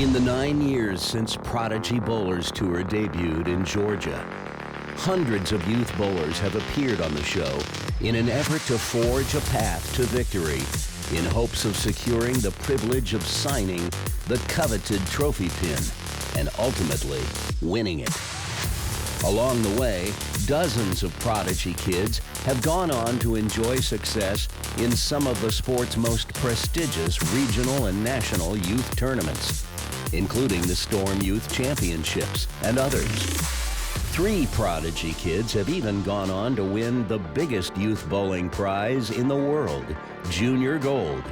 In the 9 years since Prodigy Bowlers Tour debuted in Georgia, hundreds of youth bowlers have appeared on the show in an effort to forge a path to victory in hopes of securing the privilege of signing the coveted trophy pin and ultimately winning it. Along the way, dozens of Prodigy kids have gone on to enjoy success in some of the sport's most prestigious regional and national youth tournaments, including the Storm Youth Championships and others. 3 Prodigy kids have even gone on to win the biggest youth bowling prize in the world, Junior Gold,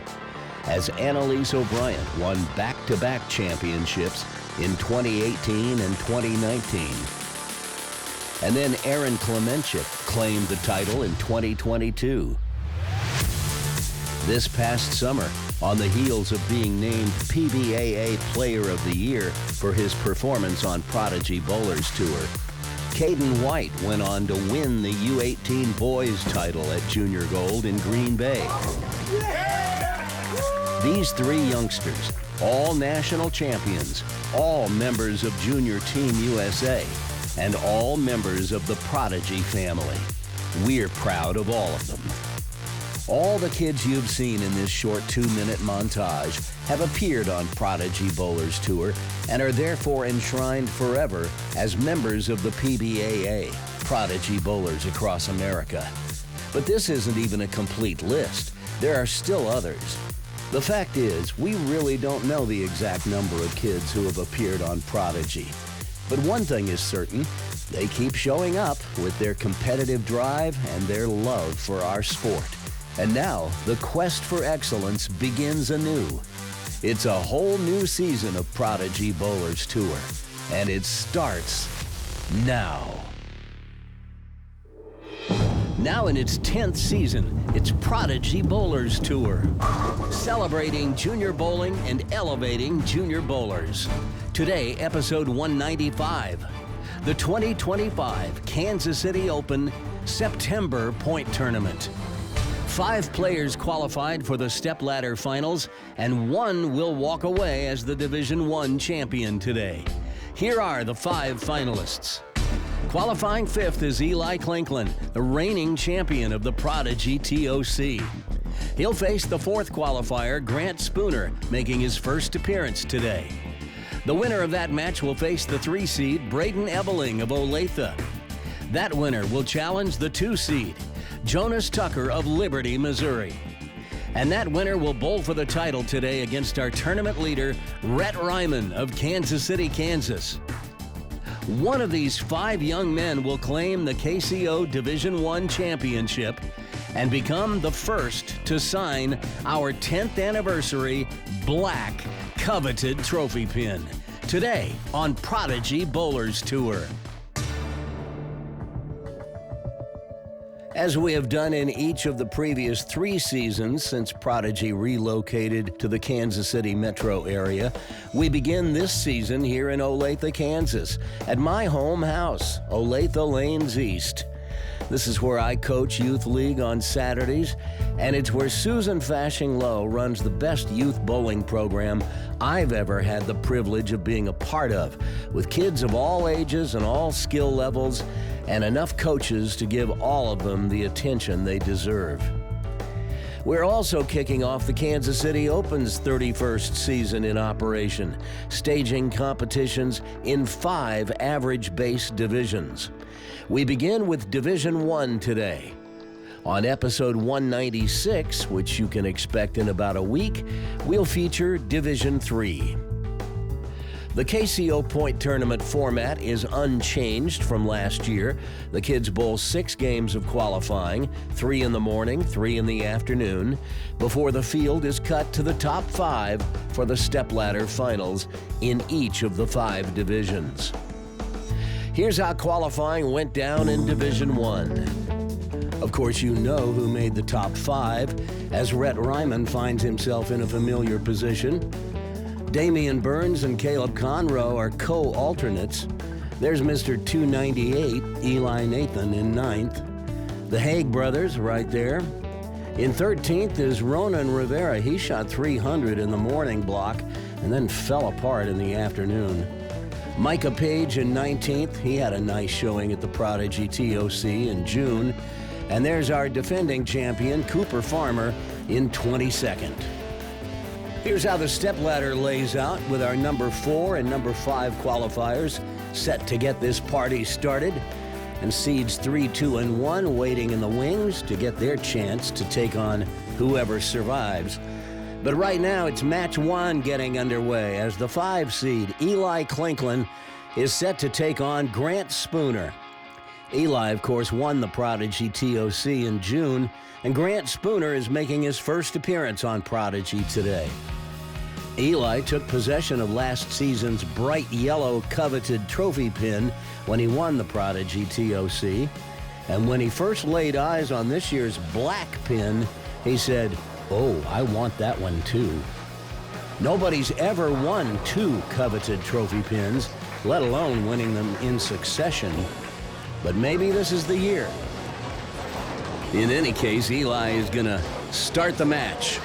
as Annalise O'Brien won back-to-back championships in 2018 and 2019. And then Aaron Klemenchik claimed the title in 2022. This past summer, on the heels of being named PBAA Player of the Year for his performance on Prodigy Bowlers Tour, Caden White went on to win the U18 Boys title at Junior Gold in Green Bay. These 3 youngsters, all national champions, all members of Junior Team USA, and all members of the Prodigy family. We're proud of all of them. All the kids you've seen in this short 2-minute montage have appeared on Prodigy Bowlers Tour and are therefore enshrined forever as members of the PBAA, Prodigy Bowlers across America. But this isn't even a complete list. There are still others. The fact is, we really don't know the exact number of kids who have appeared on Prodigy. But one thing is certain, they keep showing up with their competitive drive and their love for our sport. And now, the quest for excellence begins anew. It's a whole new season of Prodigy Bowlers Tour, and it starts now. Now in its 10th season, it's Prodigy Bowlers Tour, celebrating junior bowling and elevating junior bowlers. Today, episode 195, the 2025 Kansas City Open September Point Tournament. 5 players qualified for the stepladder finals, and 1 will walk away as the Division I champion today. Here are the 5 finalists. Qualifying 5th is Eli Clinklin, the reigning champion of the Prodigy TOC. He'll face the 4th qualifier, Grant Spooner, making his first appearance today. The winner of that match will face the 3 seed, Braden Ebeling of Olathe. That winner will challenge the 2 seed, Jonas Tucker of Liberty, Missouri. And that winner will bowl for the title today against our tournament leader, Rhett Ryman of Kansas City, Kansas. One of these 5 young men will claim the KCO Division I championship and become the first to sign our 10th anniversary black coveted trophy pin. Today on Prodigy Bowlers Tour. As we have done in each of the previous 3 seasons since Prodigy relocated to the Kansas City metro area, we begin this season here in Olathe, Kansas, at my home house, Olathe Lanes East. This is where I coach Youth League on Saturdays, and it's where Susan Fashing Lowe runs the best youth bowling program I've ever had the privilege of being a part of, with kids of all ages and all skill levels, and enough coaches to give all of them the attention they deserve. We're also kicking off the Kansas City Open's 31st season in operation, staging competitions in 5 average base divisions. We begin with Division I today. On episode 196, which you can expect in about a week, we'll feature Division III. The KCO Point Tournament format is unchanged from last year. The kids bowl 6 games of qualifying, 3 in the morning, 3 in the afternoon, before the field is cut to the top 5 for the stepladder finals in each of the 5 divisions. Here's how qualifying went down in Division I. Of course, you know who made the top 5, as Rhett Ryman finds himself in a familiar position. Damian Burns and Caleb Conroe are co-alternates. There's Mr. 298, Eli Nathan, in 9th. The Haig brothers right there. In 13th is Ronan Rivera. He shot 300 in the morning block. and then fell apart in the afternoon. Micah Page in 19th. He had a nice showing at the Prodigy TOC in June. And there's our defending champion, Cooper Farmer, in 22nd. Here's how the stepladder lays out with our number 4 and number 5 qualifiers set to get this party started, and seeds 3, 2, and 1 waiting in the wings to get their chance to take on whoever survives. But right now, it's match 1 getting underway as the 5 seed, Eli Clinklin, is set to take on Grant Spooner. Eli, of course, won the Prodigy TOC in June, and Grant Spooner is making his first appearance on Prodigy today. Eli took possession of last season's bright yellow coveted trophy pin when he won the Prodigy TOC, and when he first laid eyes on this year's black pin, he said, "Oh, I want that one too." Nobody's ever won 2 coveted trophy pins, let alone winning them in succession. But maybe this is the year. In any case, Eli is going to start the match.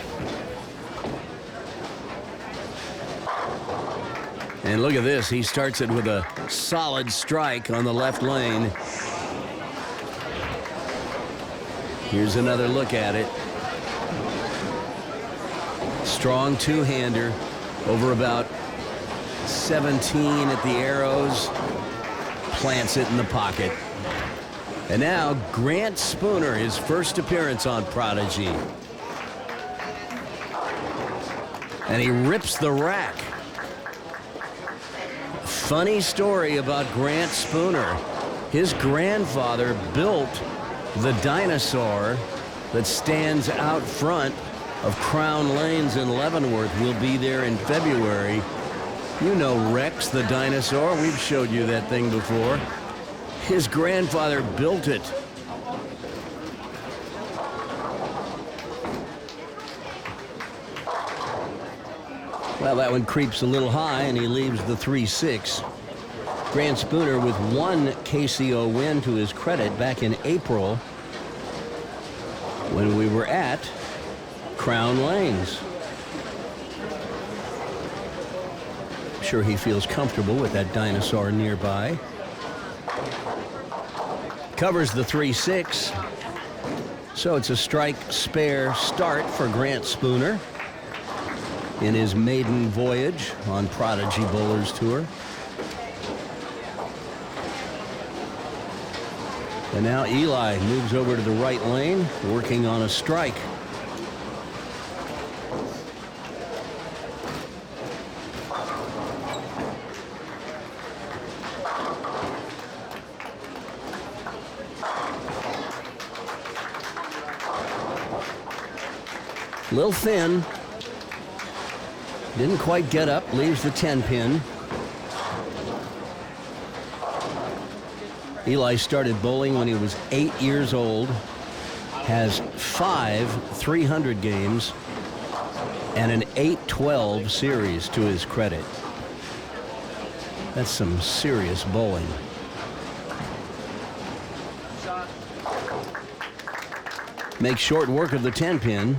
And look at this. He starts it with a solid strike on the left lane. Here's another look at it. Strong two-hander over about 17 at the arrows. Plants it in the pocket. And now Grant Spooner, his first appearance on Prodigy. And he rips the rack. Funny story about Grant Spooner. His grandfather built the dinosaur that stands out front of Crown Lanes in Leavenworth. We'll be there in February. You know Rex, the dinosaur. We've showed you that thing before. His grandfather built it. Well, that one creeps a little high, and he leaves the 3-6. Grant Spooner with 1 KCO win to his credit back in April when we were at Crown Lanes. I'm sure he feels comfortable with that dinosaur nearby. Covers the 3-6. So it's a strike spare start for Grant Spooner in his maiden voyage on Prodigy Bowlers Tour. And now Eli moves over to the right lane, working on a strike. A little thin. Didn't quite get up, leaves the 10-pin. Eli started bowling when he was 8 years old, has 5 300 games, and an 8-12 series to his credit. That's some serious bowling. Makes short work of the 10-pin.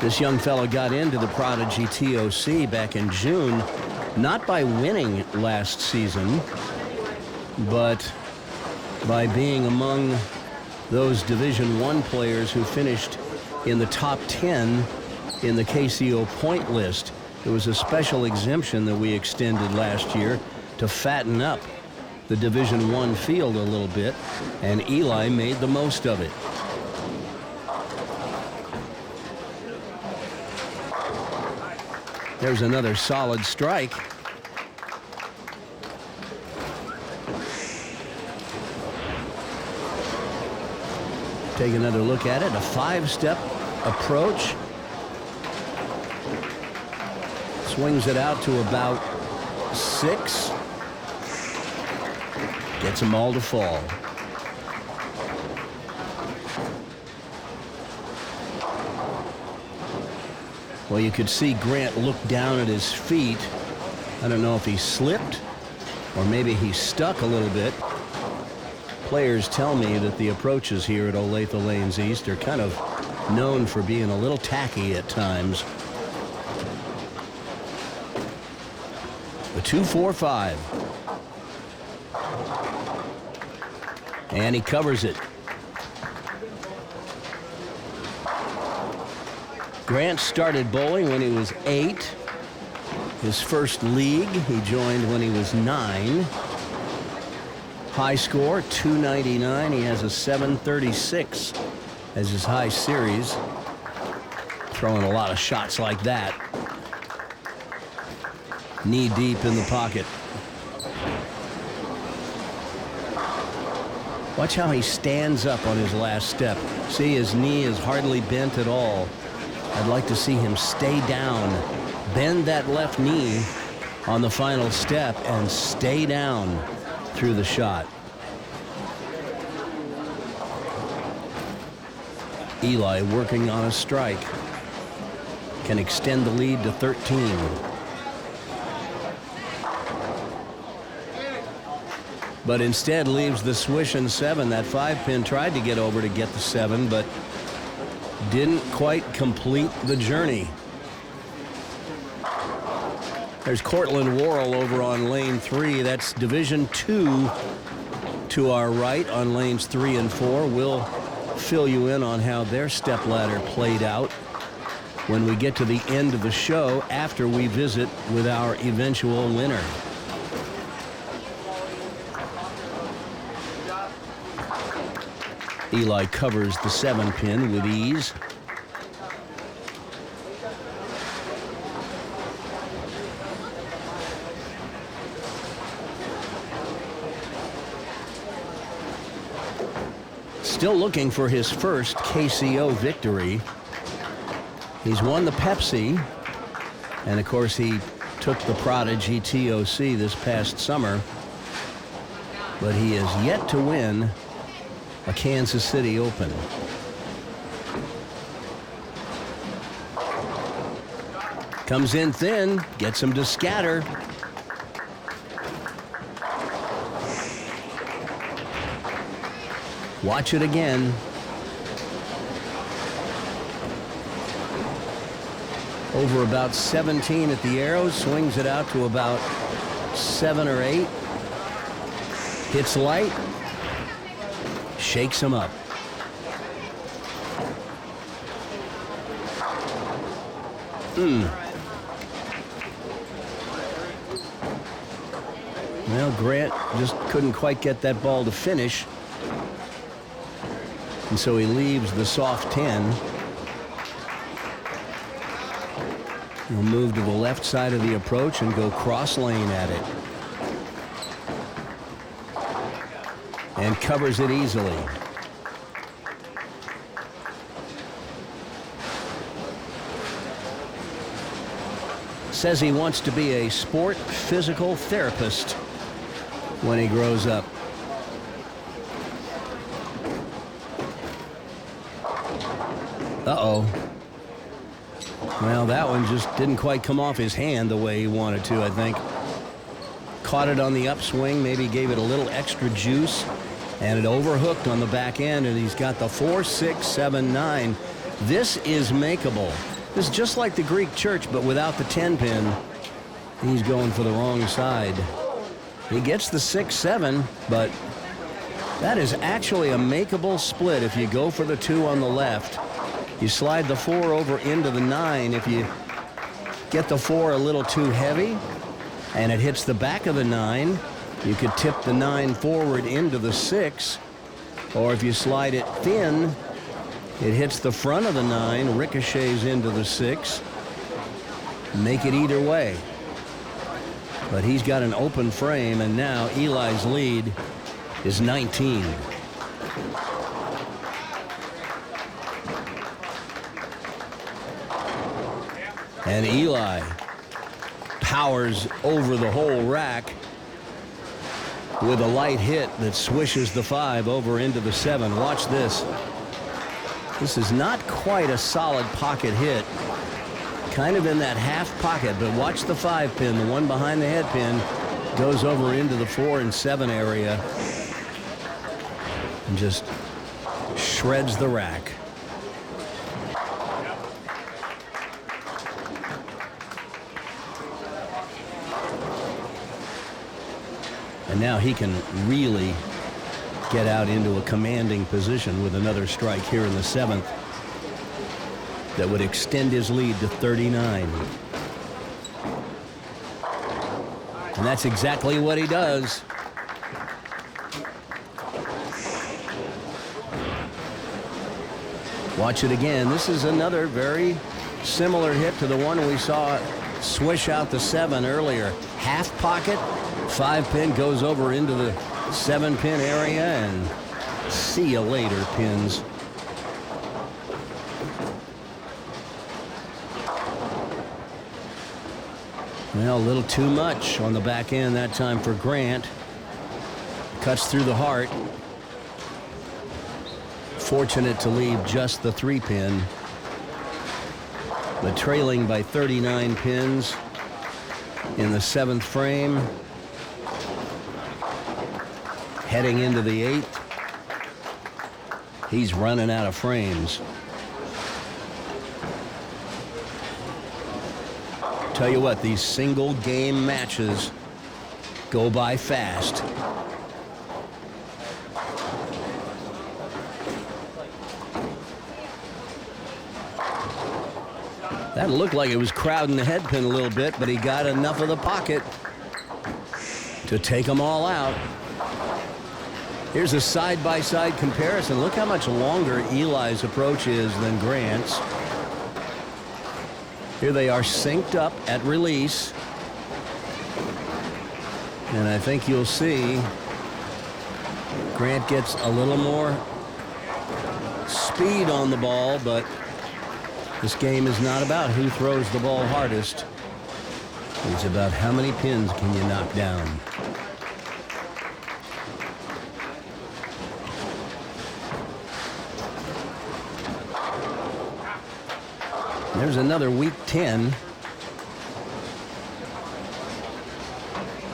This young fellow got into the Prodigy TOC back in June, not by winning last season, but by being among those Division I players who finished in the top 10 in the KCO point list. There was a special exemption that we extended last year to fatten up the Division I field a little bit, and Eli made the most of it. There's another solid strike. Take another look at it. A 5-step approach. Swings it out to about 6. Gets them all to fall. Well, you could see Grant look down at his feet. I don't know if he slipped or maybe he stuck a little bit. players tell me that the approaches here at Olathe Lanes East are kind of known for being a little tacky at times. The 2-4-5. And he covers it. Grant started bowling when he was 8. His first league he joined when he was 9. High score, 299. He has a 736 as his high series. Throwing a lot of shots like that. Knee deep in the pocket. Watch how he stands up on his last step. See, his knee is hardly bent at all. I'd like to see him stay down, bend that left knee on the final step, and stay down through the shot. Eli working on a strike. Can extend the lead to 13. But instead leaves the swish and 7. That 5-pin tried to get over to get the 7, but didn't quite complete the journey. There's Cortland Worrell over on lane 3. That's Division 2 to our right on lanes 3 and 4. We'll fill you in on how their stepladder played out when we get to the end of the show after we visit with our eventual winner. Eli covers the 7-pin with ease. Still looking for his first KCO victory. He's won the Pepsi, and of course he took the Prodigy TOC this past summer, but he has yet to win a Kansas City Open. Comes in thin, gets him to scatter. Watch it again. Over about 17 at the arrows, swings it out to about 7 or 8. Hits light. Shakes him up. Well, Grant just couldn't quite get that ball to finish. And so he leaves the soft 10. He'll move to the left side of the approach and go cross lane at it. And covers it easily. Says he wants to be a sport physical therapist when he grows up. Uh-oh. Well, that one just didn't quite come off his hand the way he wanted to, I think. Caught it on the upswing, maybe gave it a little extra juice, and it overhooked on the back end, and he's got the 4, 6, 7, 9. This is makeable. This is just like the Greek church, but without the 10-pin. He's going for the wrong side. He gets the 6, 7, but that is actually a makeable split if you go for the 2 on the left. You slide the 4 over into the 9. If you get the 4 a little too heavy and it hits the back of the 9, you could tip the 9 forward into the 6. Or if you slide it thin, it hits the front of the 9, ricochets into the 6. Make it either way. But he's got an open frame, and now Eli's lead is 19. And Eli powers over the whole rack with a light hit that swishes the 5 over into the 7. Watch this. This is not quite a solid pocket hit. Kind of in that half pocket, but watch the 5-pin, the one behind the head pin, goes over into the 4 and 7 area. and just shreds the rack. And now he can really get out into a commanding position with another strike here in the 7th that would extend his lead to 39. And that's exactly what he does. Watch it again. This is another very similar hit to the one we saw swish out the 7 earlier. Half pocket, 5-pin goes over into the 7-pin area, and see you later, pins. Well, a little too much on the back end that time for Grant. Cuts through the heart. Fortunate to leave just the 3-pin. But trailing by 39 pins in the 7th frame. Heading into the 8th. He's running out of frames. Tell you what, these single game matches go by fast. That looked like it was crowding the head pin a little bit, but he got enough of the pocket to take them all out. Here's a side-by-side comparison. Look how much longer Eli's approach is than Grant's. Here they are synced up at release. And I think you'll see Grant gets a little more speed on the ball, but this game is not about who throws the ball hardest. It's about how many pins can you knock down. There's another weak 10.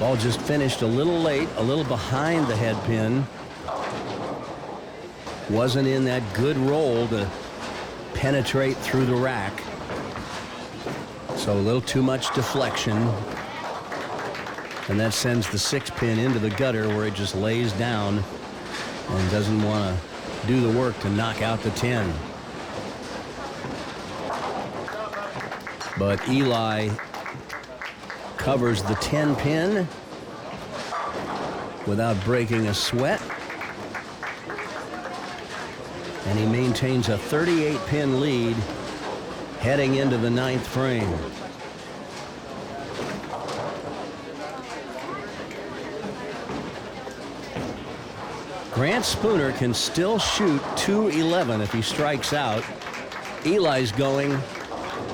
Ball just finished a little late, a little behind the head pin. Wasn't in that good roll to penetrate through the rack. So a little too much deflection. And that sends the 6-pin into the gutter where it just lays down and doesn't want to do the work to knock out the 10. But Eli covers the 10-pin without breaking a sweat. And he maintains a 38-pin lead heading into the 9th frame. Grant Spooner can still shoot .211 if he strikes out. Eli's going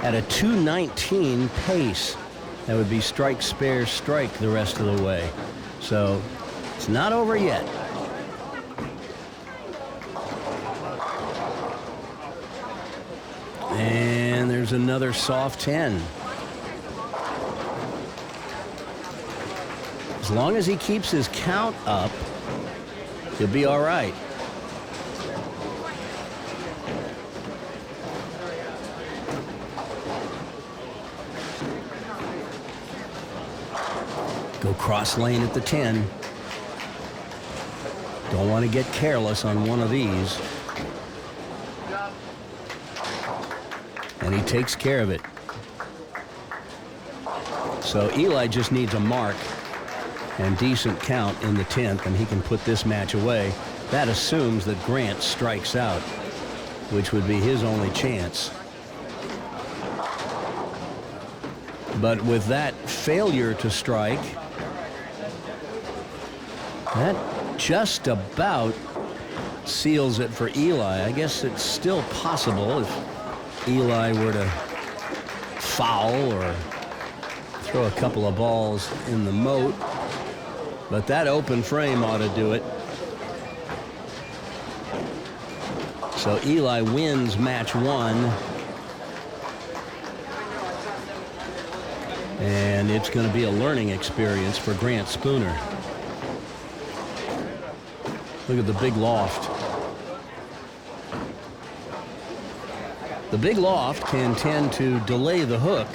at a .219 pace. That would be strike, spare, strike the rest of the way. So it's not over yet. And there's another soft 10. As long as he keeps his count up, he'll be all right. Go cross lane at the 10. Don't want to get careless on one of these. And he takes care of it. So Eli just needs a mark and decent count in the 10th, and he can put this match away. That assumes that Grant strikes out, which would be his only chance. But with that failure to strike, that just about seals it for Eli. I guess it's still possible if Eli were to foul or throw a couple of balls in the moat. But that open frame ought to do it. So Eli wins match 1. And it's going to be a learning experience for Grant Spooner. Look at the big loft. The big loft can tend to delay the hook,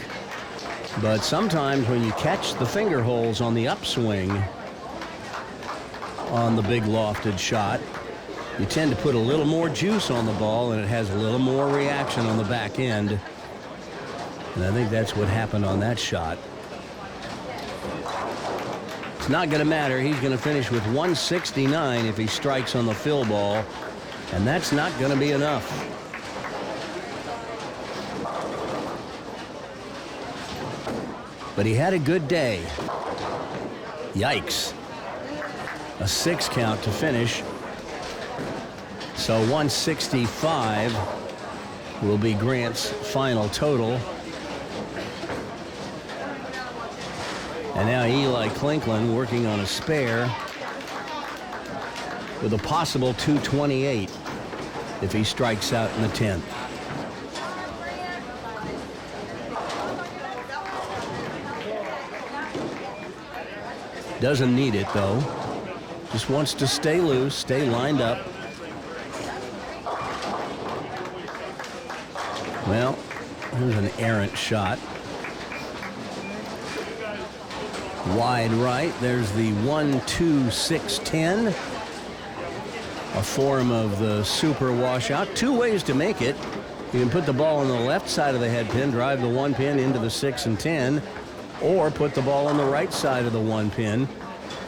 but sometimes when you catch the finger holes on the upswing on the big lofted shot, you tend to put a little more juice on the ball and it has a little more reaction on the back end. And I think that's what happened on that shot. It's not going to matter. He's going to finish with 169 if he strikes on the fill ball, and that's not going to be enough. But he had a good day. Yikes. A 6 count to finish. So 165 will be Grant's final total. And now Eli Clinklin working on a spare with a possible 228 if he strikes out in the 10th. Doesn't need it, though. Just wants to stay loose, stay lined up. Well, here's an errant shot. Wide right. There's the 1-2-6-10. A form of the super washout. Two ways to make it. You can put the ball on the left side of the head pin, drive the 1 pin into the 6 and 10, or put the ball on the right side of the 1 pin,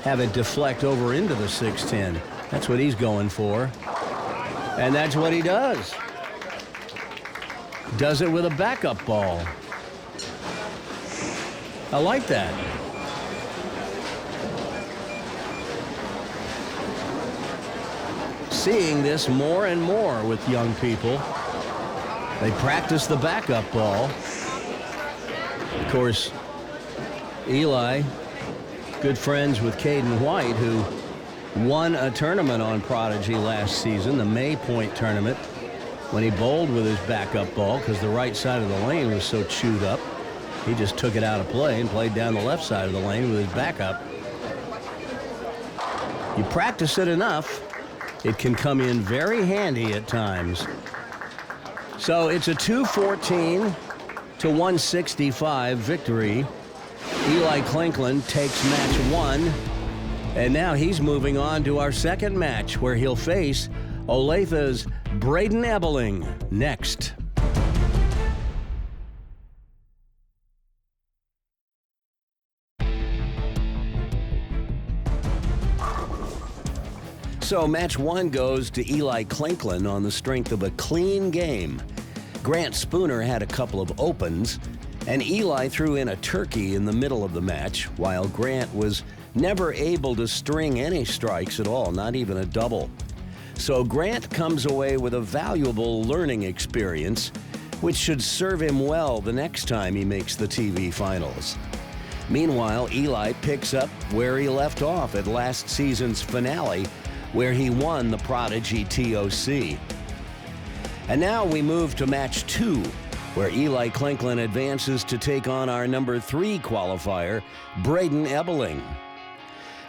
have it deflect over into the 6-10. That's what he's going for. And that's what he does. Does it with a backup ball. I like that. Seeing this more and more with young people. They practice the backup ball. Of course, Eli, good friends with Caden White, who won a tournament on Prodigy last season, the May Point tournament, when he bowled with his backup ball because the right side of the lane was so chewed up. He just took it out of play and played down the left side of the lane with his backup. You practice it enough, it can come in very handy at times. So it's a 214 to 165 victory. Eli Clinklin takes match 1, and now he's moving on to our second match where he'll face Olathe's Braden Ebeling next. So match 1 goes to Eli Clinklin on the strength of a clean game. Grant Spooner had a couple of opens, and Eli threw in a turkey in the middle of the match, while Grant was never able to string any strikes at all, not even a double. So Grant comes away with a valuable learning experience, which should serve him well the next time he makes the TV finals. Meanwhile, Eli picks up where he left off at last season's finale, where he won the Prodigy TOC. And now we move to match 2, where Eli Clinklin advances to take on our number 3 qualifier, Braden Ebeling.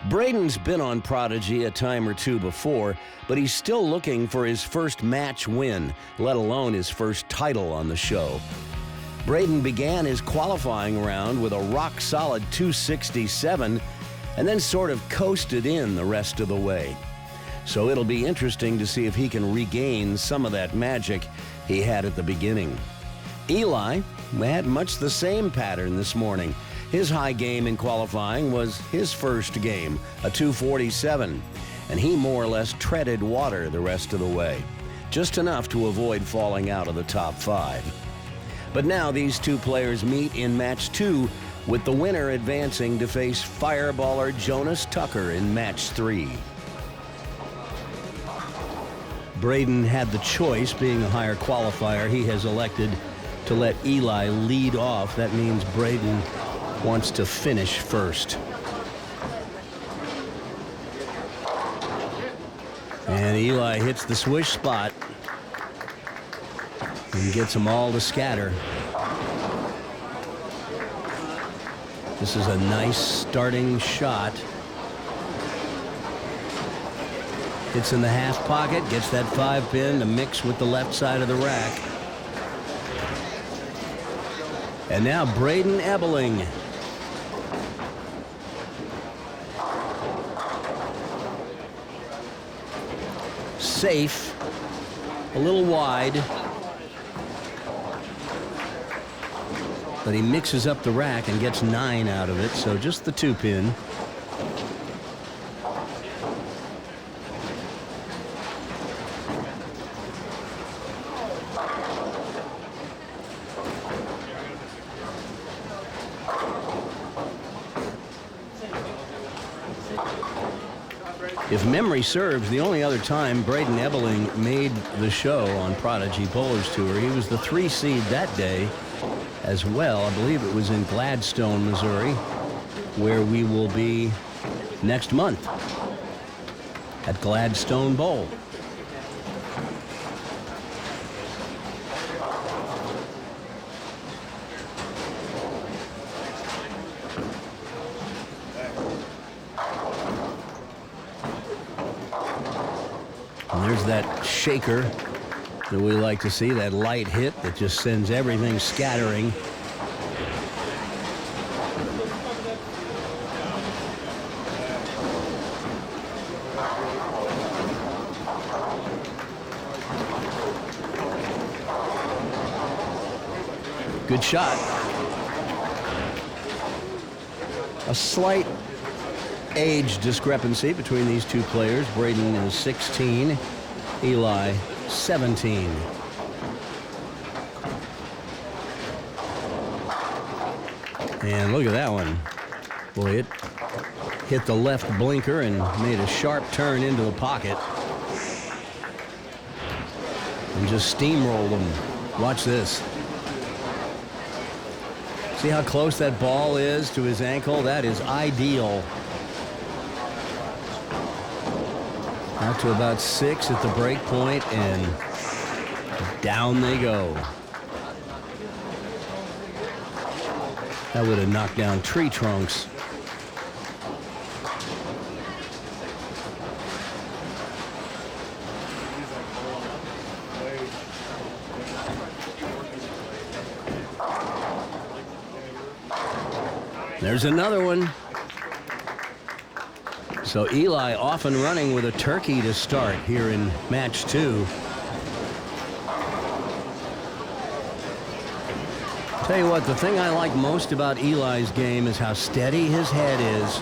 Braden's been on Prodigy a time or two before, but he's still looking for his first match win, let alone his first title on the show. Braden began his qualifying round with a rock-solid 267 and then sort of coasted in the rest of the way. So it'll be interesting to see if he can regain some of that magic he had at the beginning. Eli had much the same pattern this morning. His high game in qualifying was his first game, a 247, and he more or less treaded water the rest of the way, just enough to avoid falling out of the top 5. But now these two players meet in match 2, with the winner advancing to face fireballer Jonas Tucker in match 3. Braden had the choice. Being a higher qualifier, he has elected to let Eli lead off. That means Braden wants to finish first. And Eli hits the swish spot and gets them all to scatter. This is a nice starting shot. Hits in the half pocket, gets that 5-pin to mix with the left side of the rack. And now Braden Ebeling. Safe, a little wide, but he mixes up the rack and gets 9 out of it, so just the 2-pin. If memory serves, the only other time Braden Ebeling made the show on Prodigy Bowlers Tour, he was the 3 seed that day as well. I believe it was in Gladstone, Missouri, where we will be next month at Gladstone Bowl. And there's that shaker that we like to see, that light hit that just sends everything scattering. Good shot. A slight age discrepancy between these two players. Braden is 16, Eli 17. And look at that one. Boy, it hit the left blinker and made a sharp turn into the pocket. And just steamrolled him. Watch this. See how close that ball is to his ankle? That is ideal. Out to about 6 at the break point, and down they go. That would have knocked down tree trunks. There's another one. So Eli off and running with a turkey to start here in match 2. Tell you what, the thing I like most about Eli's game is how steady his head is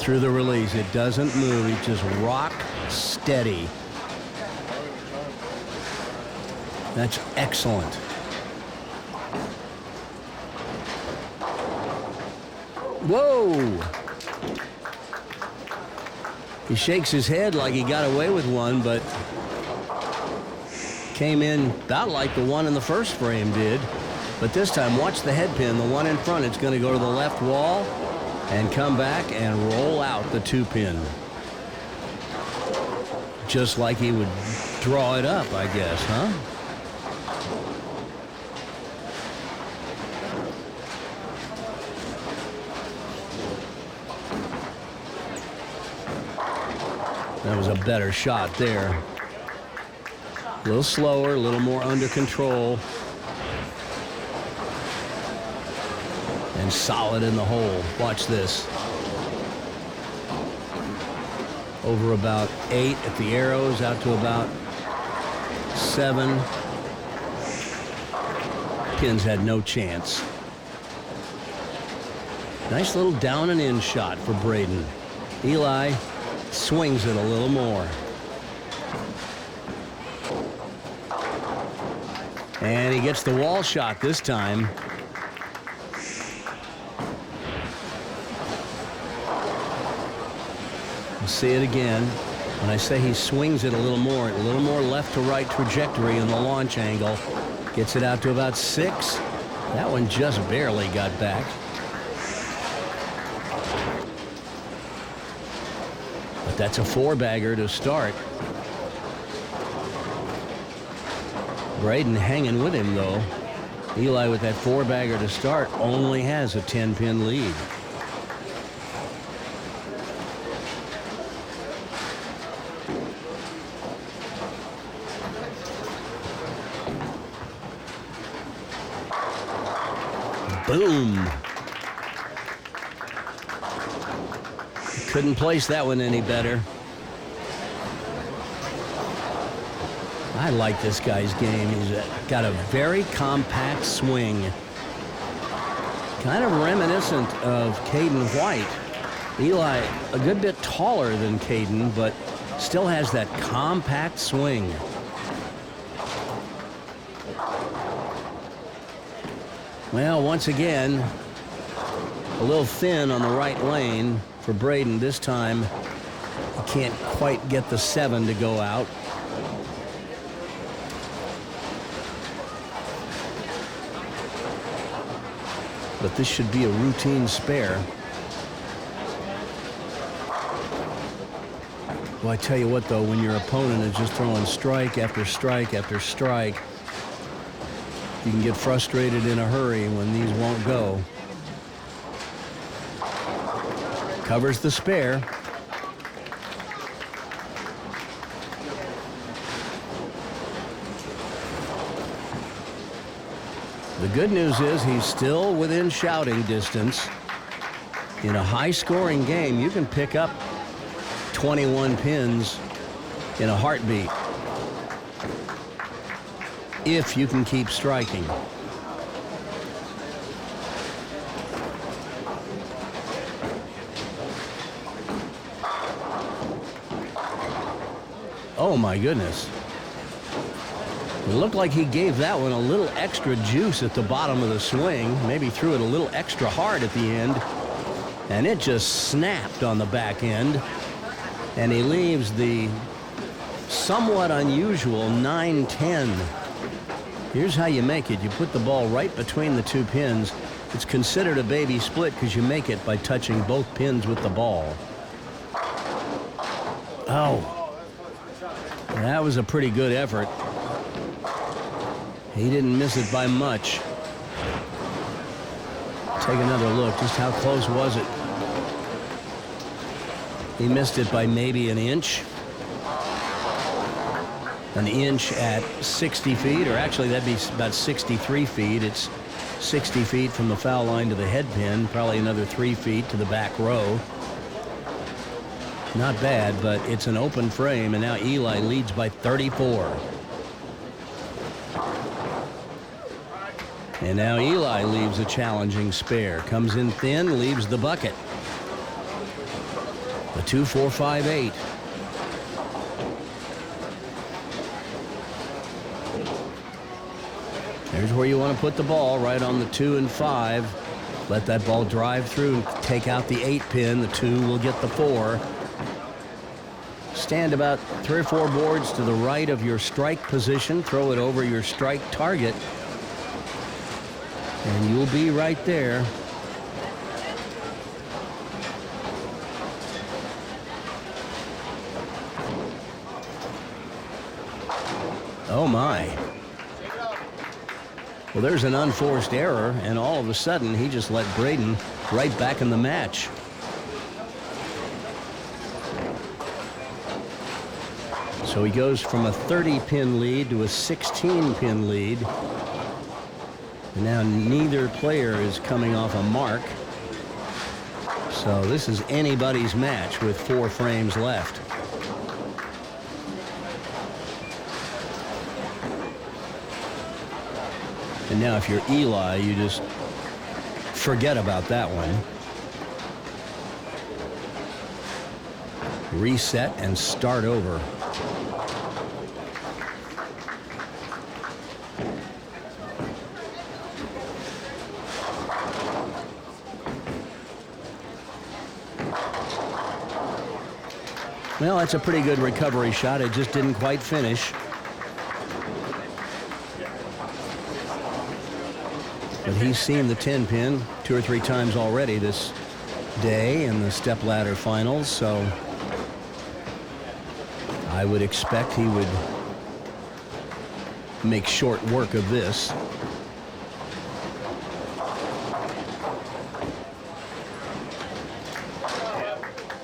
through the release. It doesn't move. He's just rock steady. That's excellent. Whoa! He shakes his head like he got away with one, but came in about like the one in the first frame did. But this time, watch the head pin, the one in front. It's going to go to the left wall and come back and roll out the 2-pin. Just like he would draw it up, I guess, huh? That was a better shot there. A little slower, a little more under control. And solid in the hole. Watch this. Over about 8 at the arrows, out to about 7. Pins had no chance. Nice little down and in shot for Braden. Eli swings it a little more. And he gets the wall shot this time. We'll see it again. When I say he swings it a little more left to right trajectory in the launch angle. Gets it out to about 6. That one just barely got back. That's a 4-bagger to start. Braden hanging with him, though. Eli with that 4-bagger to start only has a 10-pin lead. Boom. Couldn't place that one any better. I like this guy's game. He's got a very compact swing. Kind of reminiscent of Caden White. Eli, a good bit taller than Caden, but still has that compact swing. Well, once again, a little thin on the right lane for Braden. This time, he can't quite get the 7 to go out. But this should be a routine spare. Well, I tell you what, though, when your opponent is just throwing strike after strike after strike, you can get frustrated in a hurry when these won't go. Covers the spare. The good news is he's still within shouting distance. In a high-scoring game, you can pick up 21 pins in a heartbeat if you can keep striking. Oh my goodness. It looked like he gave that one a little extra juice at the bottom of the swing. Maybe threw it a little extra hard at the end. And it just snapped on the back end. And he leaves the somewhat unusual 9-10. Here's how you make it. You put the ball right between the two pins. It's considered a baby split because you make it by touching both pins with the ball. Oh, that was a pretty good effort. He didn't miss it by much. Take another look. Just how close was it? He missed it by maybe an inch. An inch at 60 feet, or actually that'd be about 63 feet. It's 60 feet from the foul line to the head pin, probably another 3 feet to the back row. Not bad, but it's an open frame, and now Eli leads by 34. And now Eli leaves a challenging spare. Comes in thin, leaves the bucket. The 2-4-5-8. There's where you want to put the ball, right on the 2 and 5. Let that ball drive through and take out the 8 pin. The 2 will get the 4. Stand about 3 or 4 boards to the right of your strike position. Throw it over your strike target. And you'll be right there. Oh my. Well, there's an unforced error, and all of a sudden he just let Braden right back in the match. So he goes from a 30-pin lead to a 16-pin lead. And now neither player is coming off a mark. So this is anybody's match with 4 frames left. And now if you're Eli, you just forget about that one. Reset and start over. Well, that's a pretty good recovery shot. It just didn't quite finish. But he's seen the 10-pin 2 or 3 times already this day in the stepladder finals, so I would expect he would make short work of this.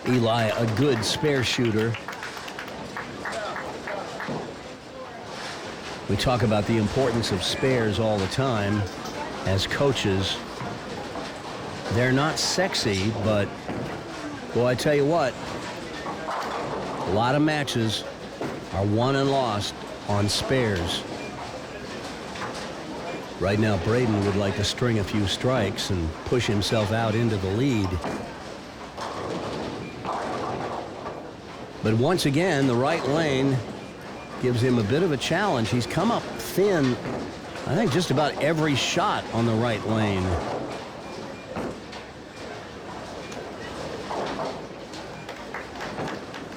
Eli, a good spare shooter. We talk about the importance of spares all the time as coaches. They're not sexy, but boy, I tell you what, a lot of matches are won and lost on spares. Right now, Braden would like to string a few strikes and push himself out into the lead. But once again, the right lane gives him a bit of a challenge. He's come up thin, I think, just about every shot on the right lane.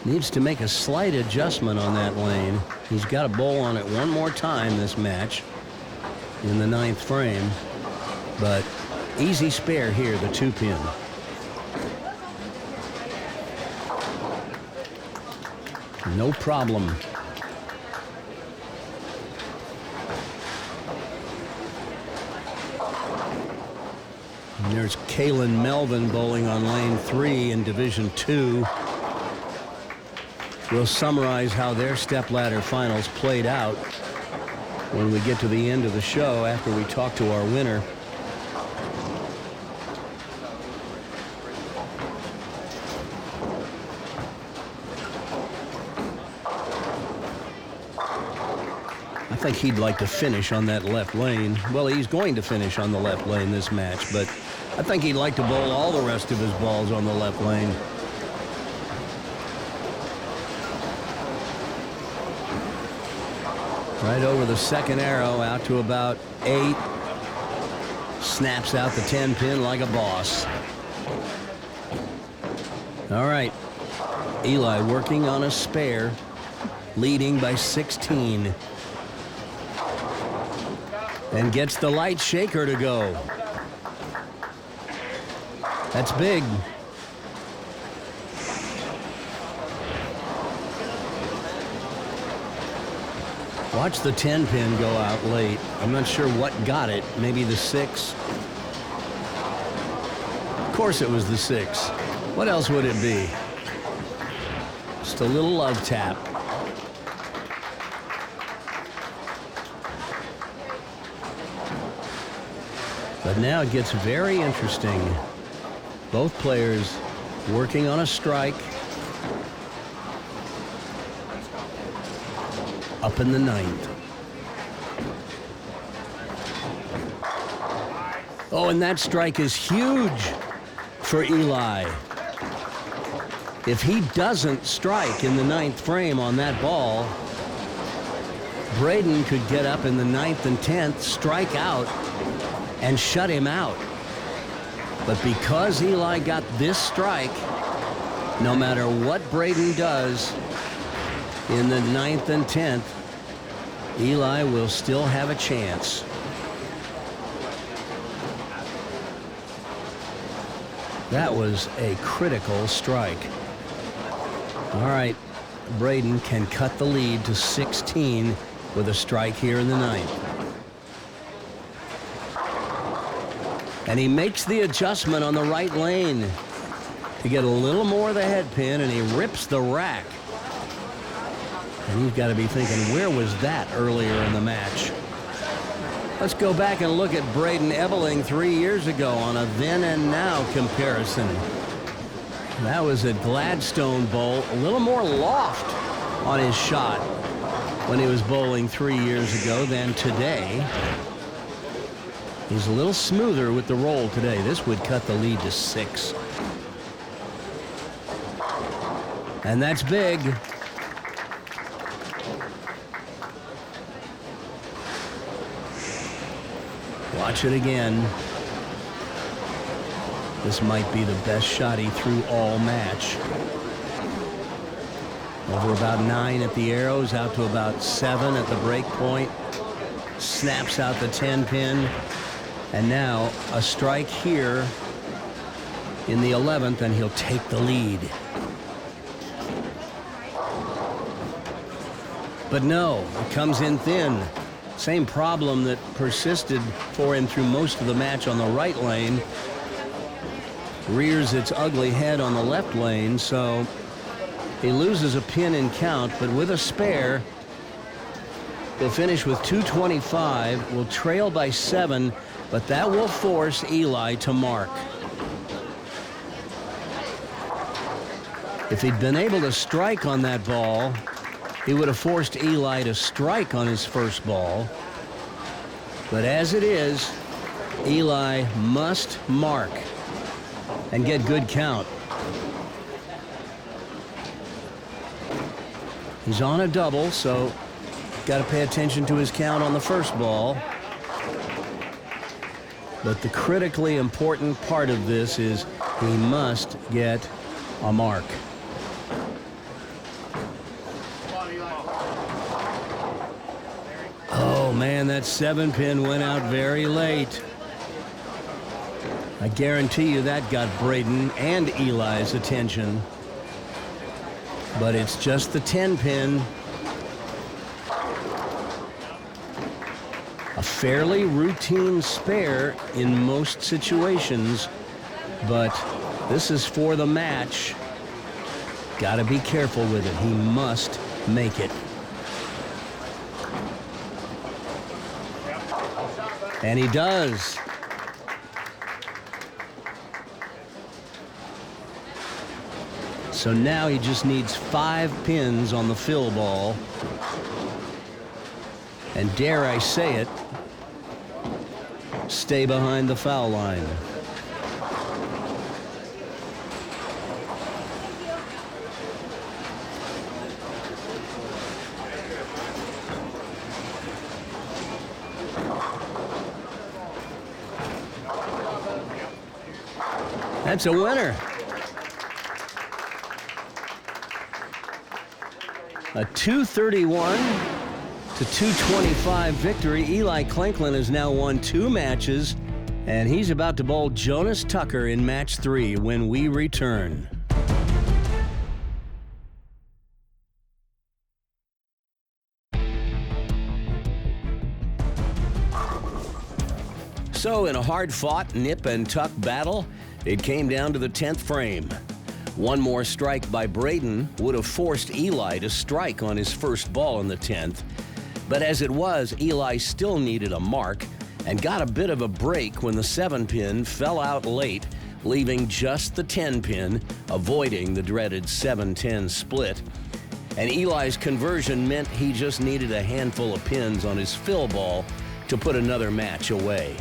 Needs to make a slight adjustment on that lane. He's got to bowl on it one more time this match in the 9th frame. But easy spare here, the 2-pin. No problem. And there's Kalen Melvin bowling on lane 3 in Division 2. We'll summarize how their stepladder finals played out when we get to the end of the show after we talk to our winner. I think he'd like to finish on that left lane. Well, he's going to finish on the left lane this match, but I think he'd like to bowl all the rest of his balls on the left lane. Right over the second arrow, out to about 8. Snaps out the 10-pin like a boss. All right. Eli working on a spare, leading by 16. And gets the light shaker to go. That's big. Watch the 10-pin go out late. I'm not sure what got it. Maybe the 6. Of course it was the 6. What else would it be? Just a little love tap. But now it gets very interesting. Both players working on a strike. Up in the 9th. Oh, and that strike is huge for Eli. If he doesn't strike in the 9th frame on that ball, Braden could get up in the 9th and 10th, strike out, and shut him out. But because Eli got this strike, no matter what Braden does in the 9th and 10th, Eli will still have a chance. That was a critical strike. All right, Braden can cut the lead to 16 with a strike here in the 9th. And he makes the adjustment on the right lane to get a little more of the head pin, and he rips the rack. And you've got to be thinking, where was that earlier in the match? Let's go back and look at Braden Ebeling 3 years ago on a then and now comparison. That was at Gladstone Bowl. A little more loft on his shot when he was bowling 3 years ago than today. He's a little smoother with the roll today. This would cut the lead to 6. And that's big. Watch it again. This might be the best shot he threw all match. Over about 9 at the arrows, out to about 7 at the break point. Snaps out the 10-pin. And now a strike here in the 11th, and he'll take the lead. But no, it comes in thin. Same problem that persisted for him through most of the match on the right lane. Rears its ugly head on the left lane, so he loses a pin in count, but with a spare, he'll finish with 225, will trail by 7, but that will force Eli to mark. If he'd been able to strike on that ball, he would have forced Eli to strike on his first ball. But as it is, Eli must mark and get good count. He's on a double, so got to pay attention to his count on the first ball. But the critically important part of this is he must get a mark. Oh, man, that 7-pin went out very late. I guarantee you that got Braden and Eli's attention. But it's just the 10-pin. A fairly routine spare in most situations, but this is for the match. Got to be careful with it. He must make it. And he does. So now he just needs 5 pins on the fill ball. And dare I say it, stay behind the foul line. That's a winner. A 231 to 225 victory. Eli Clinklin has now won 2 matches, and he's about to bowl Jonas Tucker in match 3 when we return. So in a hard-fought nip-and-tuck battle, it came down to the 10th frame. One more strike by Braden would have forced Eli to strike on his first ball in the 10th. But as it was, Eli still needed a mark and got a bit of a break when the 7-pin fell out late, leaving just the 10-pin, avoiding the dreaded 7-10 split. And Eli's conversion meant he just needed a handful of pins on his fill ball to put another match away.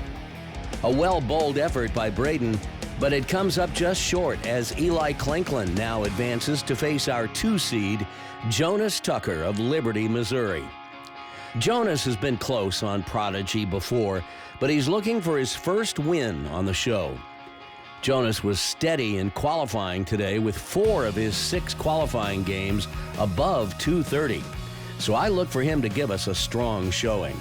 A well-bowled effort by Braden, but it comes up just short as Eli Clinklin now advances to face our 2-seed, Jonas Tucker of Liberty, Missouri. Jonas has been close on Prodigy before, but he's looking for his first win on the show. Jonas was steady in qualifying today with 4 of his 6 qualifying games above 230, so I look for him to give us a strong showing.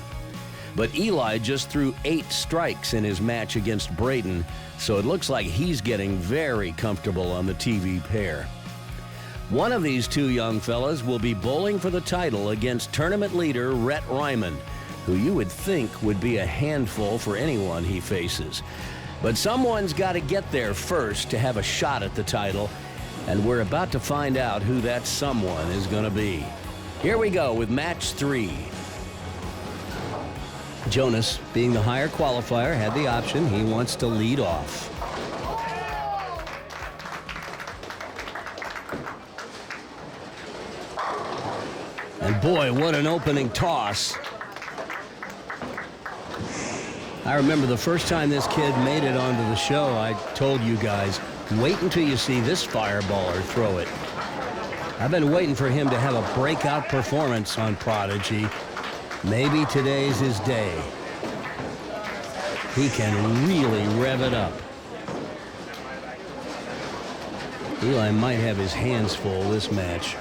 But Eli just threw 8 strikes in his match against Braden, so it looks like he's getting very comfortable on the TV pair. One of these 2 young fellas will be bowling for the title against tournament leader Rhett Ryman, who you would think would be a handful for anyone he faces. But someone's got to get there first to have a shot at the title, and we're about to find out who that someone is going to be. Here we go with match 3. Jonas, being the higher qualifier, had the option. He wants to lead off. And boy, what an opening toss. I remember the first time this kid made it onto the show, I told you guys, wait until you see this fireballer throw it. I've been waiting for him to have a breakout performance on Prodigy. Maybe today's his day. He can really rev it up. Eli might have his hands full this match.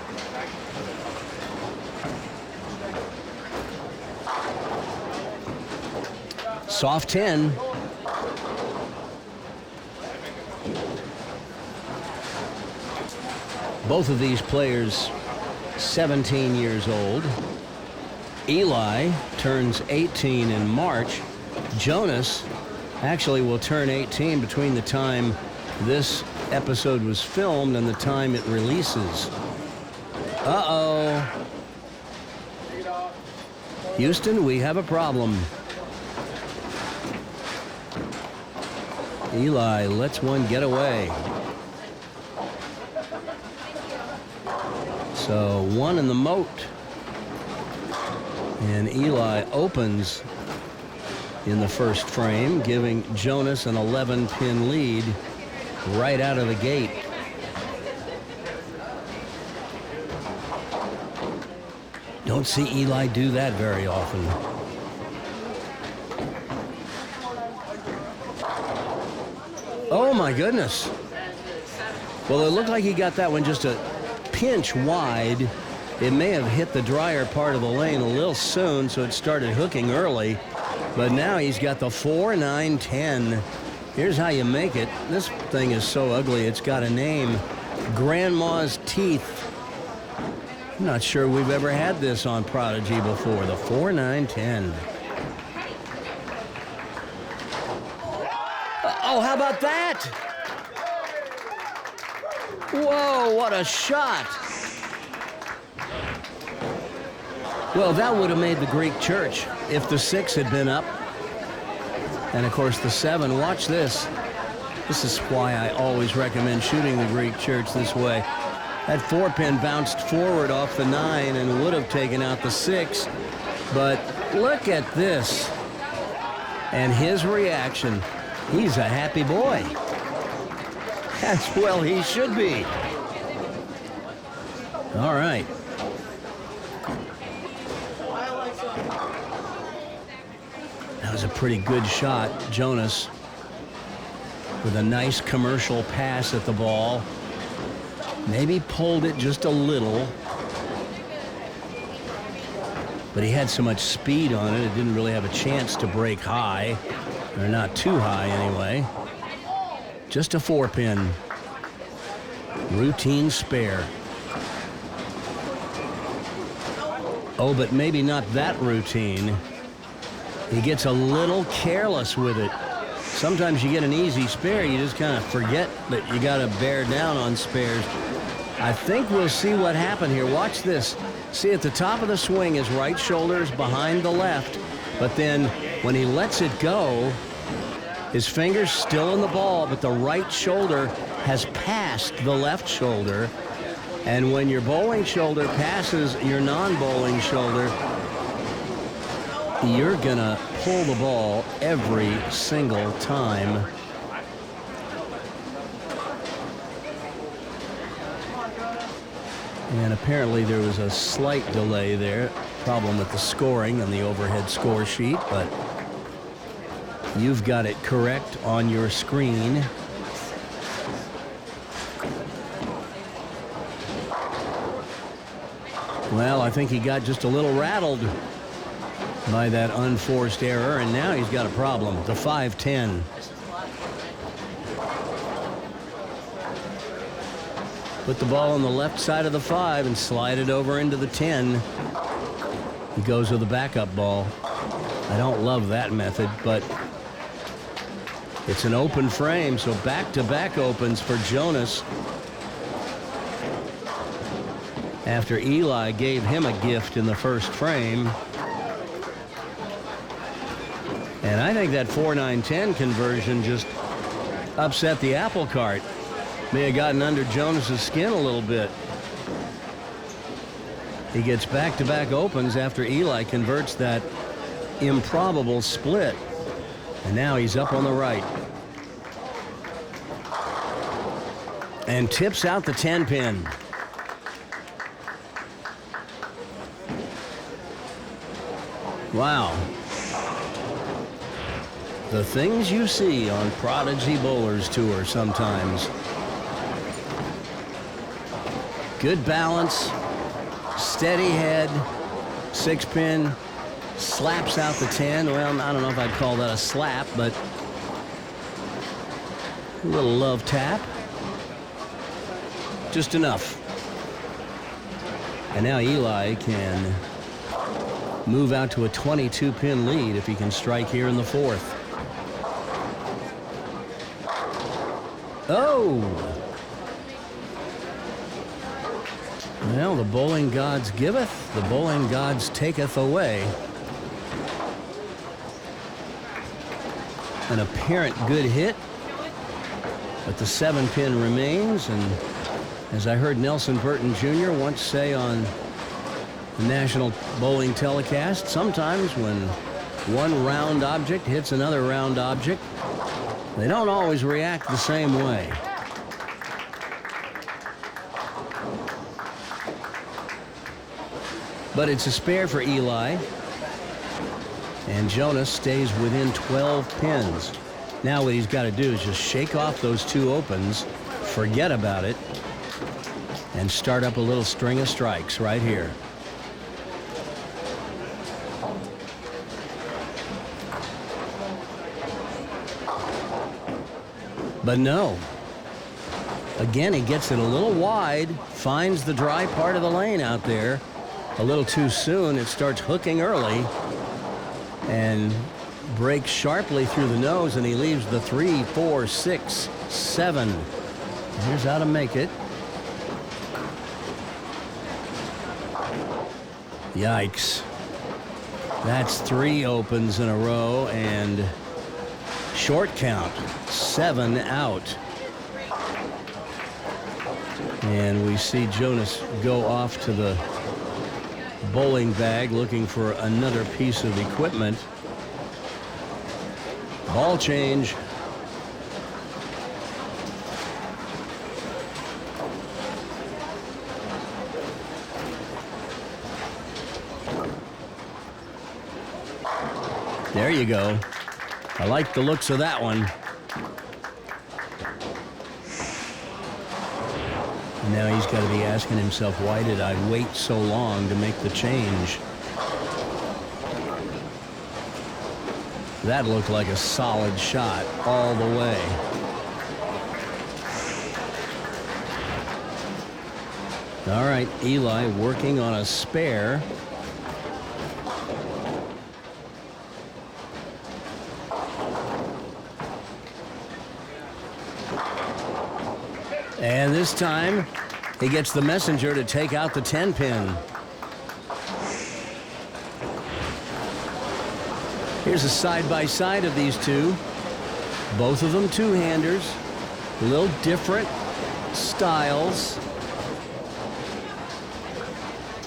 Soft 10. Both of these players 17 years old. Eli turns 18 in March. Jonas actually will turn 18 between the time this episode was filmed and the time it releases. Uh-oh. Houston, we have a problem. Eli lets one get away. So 1 in the moat. And Eli opens in the first frame, giving Jonas an 11-pin lead right out of the gate. Don't see Eli do that very often. Oh my goodness. Well, it looked like he got that one just a pinch wide. It may have hit the drier part of the lane a little soon, so it started hooking early. But now he's got the 4, 9, 10. Here's how you make it. This thing is so ugly, it's got a name. Grandma's Teeth. I'm not sure we've ever had this on Prodigy before. The 4, 9, 10. Oh, how about that? Whoa, what a shot. Well, that would have made the Greek church if the 6 had been up. And, of course, the 7. Watch this. This is why I always recommend shooting the Greek church this way. That 4-pin bounced forward off the 9 and would have taken out the 6. But look at this. And his reaction. He's a happy boy. As well he should be. All right. That was a pretty good shot, Jonas, with a nice commercial pass at the ball. Maybe pulled it just a little, but he had so much speed on it, it didn't really have a chance to break high, or not too high anyway. Just a 4-pin. Routine spare. Oh, but maybe not that routine. He gets a little careless with it. Sometimes you get an easy spare, you just kind of forget that you got to bear down on spares. I think we'll see what happened here. Watch this. See, at the top of the swing, his right shoulder is behind the left, but then when he lets it go, his finger's still in the ball, but the right shoulder has passed the left shoulder. And when your bowling shoulder passes your non-bowling shoulder, you're gonna pull the ball every single time. And apparently there was a slight delay there, problem with the scoring on the overhead score sheet, but you've got it correct on your screen. Well, I think he got just a little rattled by that unforced error, and now he's got a problem. The 5-10. Put the ball on the left side of the 5 and slide it over into the 10. He goes with the backup ball. I don't love that method, but it's an open frame, so back-to-back opens for Jonas. After Eli gave him a gift in the first frame. And I think that 4-9-10 conversion just upset the apple cart. May have gotten under Jonas's skin a little bit. He gets back-to-back opens after Eli converts that improbable split. And now he's up on the right. And tips out the 10-pin. Wow. The things you see on Prodigy Bowlers Tour sometimes. Good balance, steady head, 6-pin, slaps out the 10. Well, I don't know if I'd call that a slap, but a little love tap. Just enough. And now Eli can move out to a 22-pin lead if he can strike here in the 4th. Oh! Well, the bowling gods giveth, the bowling gods taketh away. An apparent good hit, but the 7-pin remains, and As I heard Nelson Burton Jr. once say on the national bowling telecast, sometimes when one round object hits another round object, they don't always react the same way. But it's a spare for Eli. And Jonas stays within 12 pins. Now what he's got to do is just shake off those two opens, forget about it, and start up a little string of strikes right here. But no. Again, he gets it a little wide, finds the dry part of the lane out there. A little too soon. It starts hooking early and breaks sharply through the nose, and he leaves the 3, 4, 6, 7. Here's how to make it. Yikes. That's 3 opens in a row and short count, 7 out. And we see Jonas go off to the bowling bag looking for another piece of equipment. Ball change. There you go. I like the looks of that one. And now he's got to be asking himself, why did I wait so long to make the change? That looked like a solid shot all the way. All right, Eli working on a spare. And this time, he gets the messenger to take out the 10-pin. Here's a side-by-side of these two. Both of them two-handers. A little different styles.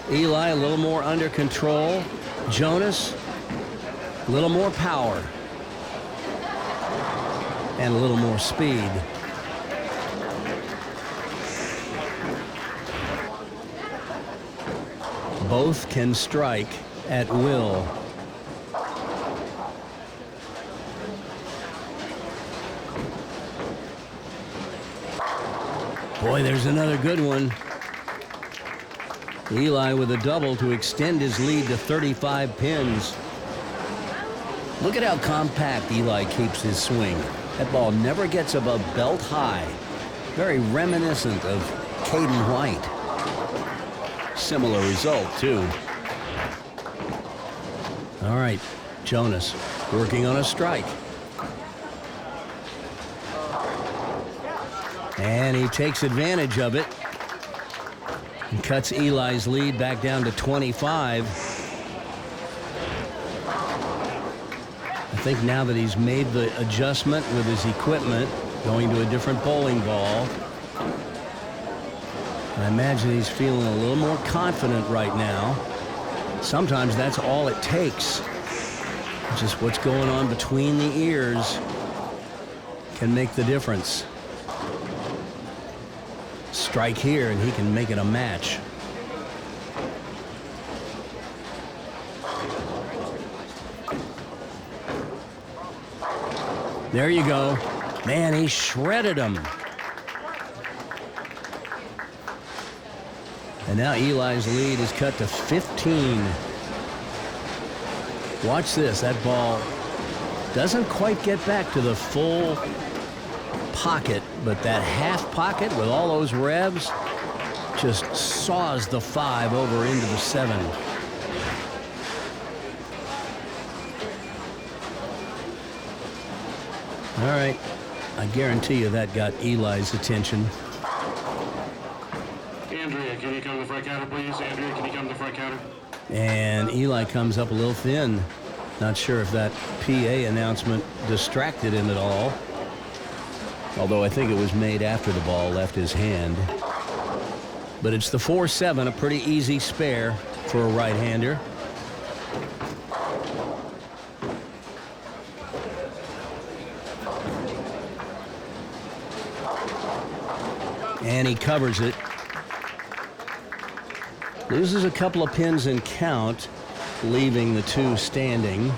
Eli a little more under control. Jonas, a little more power. And a little more speed. Both can strike at will. Boy, there's another good one. Eli with a double to extend his lead to 35 pins. Look at how compact Eli keeps his swing. That ball never gets above belt high. Very reminiscent of Caden White. Similar result, too. All right, Jonas working on a strike. And he takes advantage of it and cuts Eli's lead back down to 25. I think now that he's made the adjustment with his equipment, going to a different bowling ball, I imagine he's feeling a little more confident right now. Sometimes that's all it takes. Just what's going on between the ears can make the difference. Strike here and he can make it a match. There you go. Man, he shredded him. And now Eli's lead is cut to 15. Watch this. That ball doesn't quite get back to the full pocket, but that half pocket with all those revs just saws the 5 over into the 7. All right. I guarantee you that got Eli's attention. Andrea, can you come to the front counter, please? Andrea, can you come to the front counter? And Eli comes up a little thin. Not sure if that PA announcement distracted him at all. Although I think it was made after the ball left his hand. But it's the 4-7, a pretty easy spare for a right-hander. And he covers it. Loses a couple of pins in count, leaving the two standing.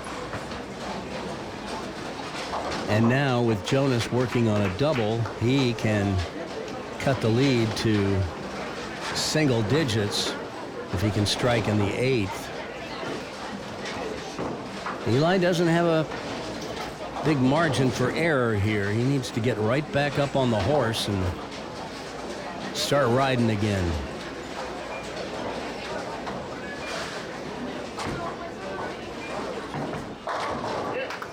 And now with Jonas working on a double, he can cut the lead to single digits if he can strike in the 8th. Eli doesn't have a big margin for error here. He needs to get right back up on the horse and start riding again.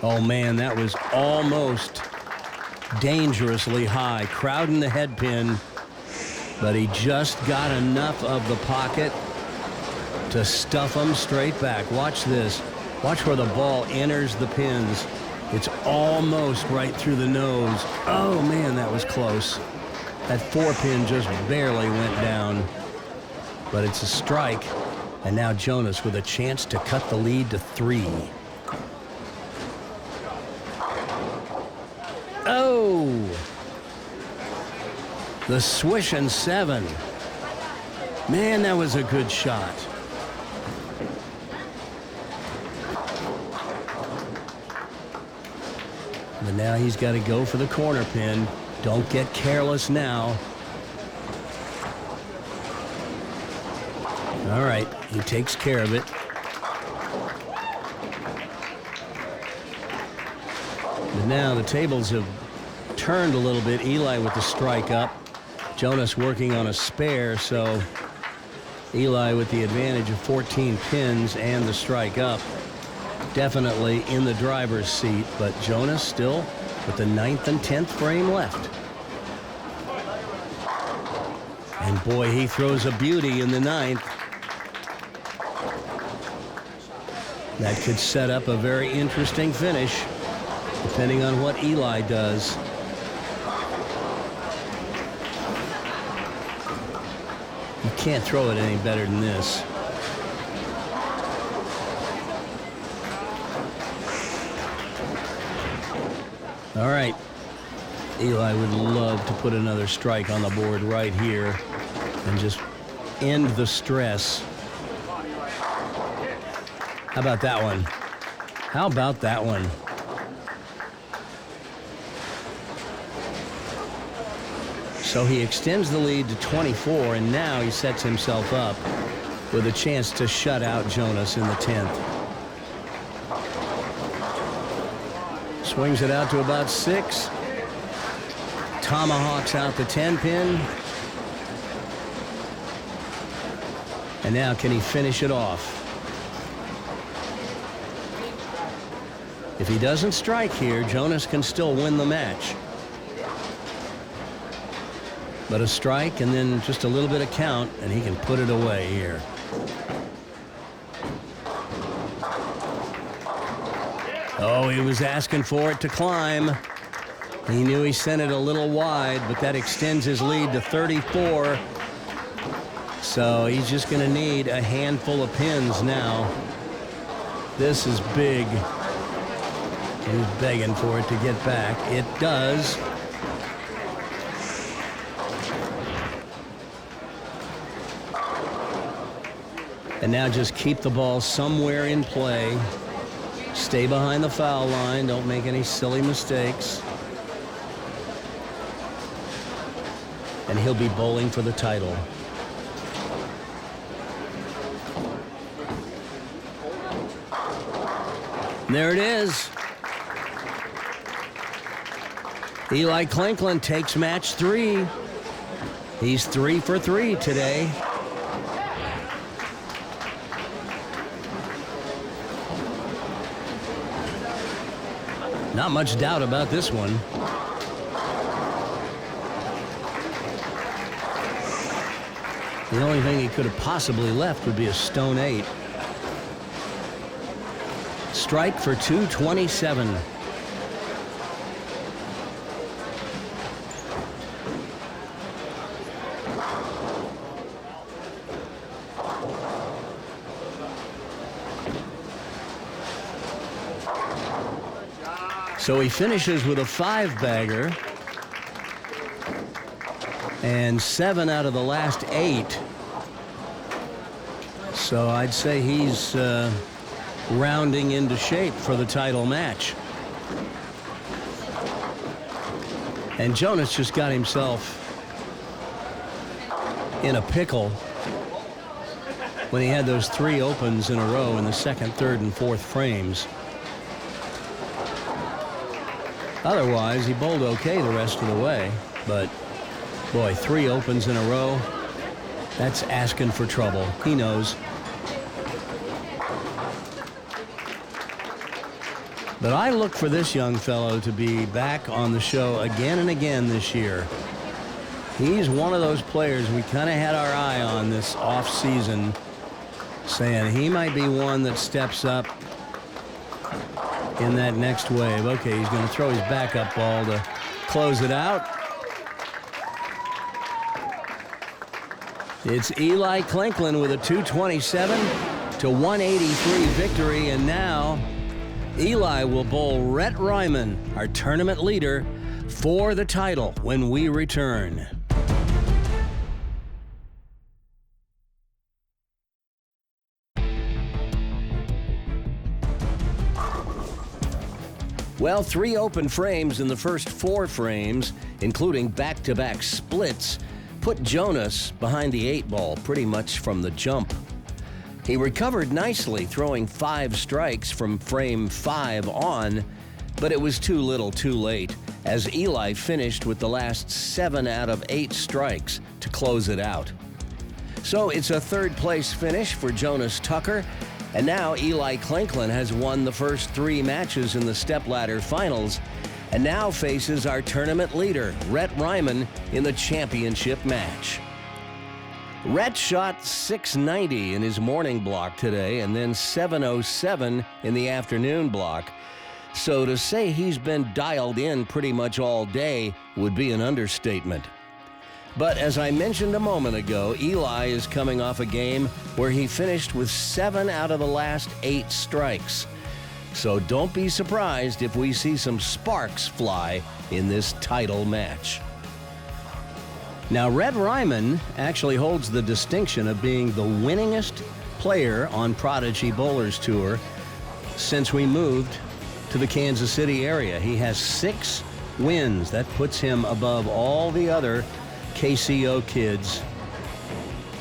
Oh man, that was almost dangerously high. Crowding the head pin, but he just got enough of the pocket to stuff him straight back. Watch this. Watch where the ball enters the pins. It's almost right through the nose. Oh man, that was close. That 4-pin just barely went down, but it's a strike. And now Jonas with a chance to cut the lead to 3. Oh! The swishing 7. Man, that was a good shot. But now he's got to go for the corner pin. Don't get careless now. All right, he takes care of it. But now the tables have turned a little bit. Eli with the strike up. Jonas working on a spare, so Eli with the advantage of 14 pins and the strike up. Definitely in the driver's seat, but Jonas still with the 9th and 10th frame left. And boy, he throws a beauty in the 9th. That could set up a very interesting finish, depending on what Eli does. You can't throw it any better than this. All right. Eli would love to put another strike on the board right here and just end the stress. How about that one? How about that one? So he extends the lead to 24, and now he sets himself up with a chance to shut out Jonas in the 10th. Swings it out to about 6. Tomahawks out the 10-pin. And now can he finish it off? If he doesn't strike here, Jonas can still win the match. But a strike and then just a little bit of count, and he can put it away here. Oh, he was asking for it to climb. He knew he sent it a little wide, but that extends his lead to 34. So he's just going to need a handful of pins now. This is big. He's begging for it to get back. It does. And now just keep the ball somewhere in play. Stay behind the foul line. Don't make any silly mistakes. And he'll be bowling for the title. There it is. Eli Clinklin takes match 3. He's 3 for 3 today. Not much doubt about this one. The only thing he could have possibly left would be a stone 8. Strike for 227. So he finishes with a 5-bagger and 7 out of the last 8. So I'd say he's rounding into shape for the title match. And Jonas just got himself in a pickle when he had those 3 opens in a row in the second, third, and fourth frames. Otherwise, he bowled okay the rest of the way, but boy, 3 opens in a row, that's asking for trouble. He knows. But I look for this young fellow to be back on the show again and again this year. He's one of those players we kind of had our eye on this off season, saying he might be one that steps up in that next wave. Okay, he's going to throw his backup ball to close it out. It's Eli Clinklin with a 227 to 183 victory, and now Eli will bowl Rhett Ryman, our tournament leader, for the title when we return. Well, 3 open frames in the first 4 frames, including back-to-back splits, put Jonas behind the 8-ball pretty much from the jump. He recovered nicely, throwing 5 strikes from frame 5 on, but it was too little too late, as Eli finished with the last 7 out of 8 strikes to close it out. So it's a 3rd-place finish for Jonas Tucker, and now Eli Clinklin has won the first 3 matches in the stepladder finals, and now faces our tournament leader, Rhett Ryman, in the championship match. Rhett shot .690 in his morning block today and then .707 in the afternoon block. So to say he's been dialed in pretty much all day would be an understatement. But as I mentioned a moment ago, Eli is coming off a game where he finished with 7 out of the last 8 strikes. So don't be surprised if we see some sparks fly in this title match. Now, Rhett Ryman actually holds the distinction of being the winningest player on Prodigy Bowlers Tour since we moved to the Kansas City area. He has 6 wins. That puts him above all the other KCO kids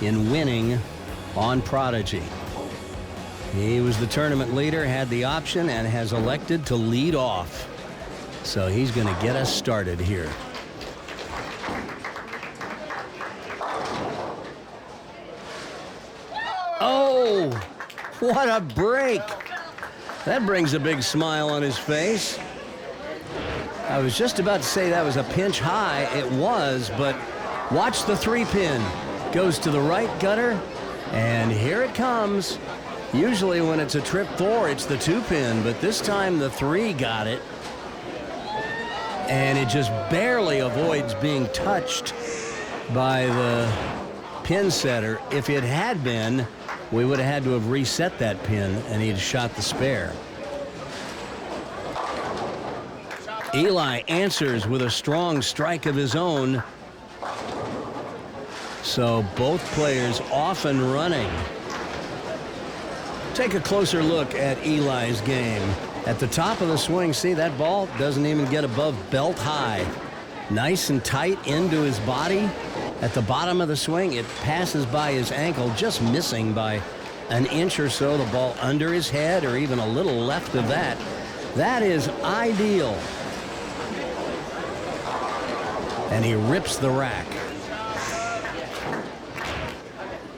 in winning on Prodigy. He was the tournament leader, had the option, and has elected to lead off. So he's going to get us started here. Oh, what a break. That brings a big smile on his face. I was just about to say that was a pinch high. It was, but watch the 3-pin. Goes to the right gutter, and here it comes. Usually when it's a trip 4, it's the 2-pin, but this time the 3 got it. And it just barely avoids being touched by the pin setter. If it had been, we would have had to have reset that pin, and he'd shot the spare. Eli answers with a strong strike of his own. So both players off and running. Take a closer look at Eli's game. At the top of the swing, see that ball doesn't even get above belt high. Nice and tight into his body. At the bottom of the swing, it passes by his ankle, just missing by an inch or so. The ball under his head or even a little left of that. That is ideal. And he rips the rack.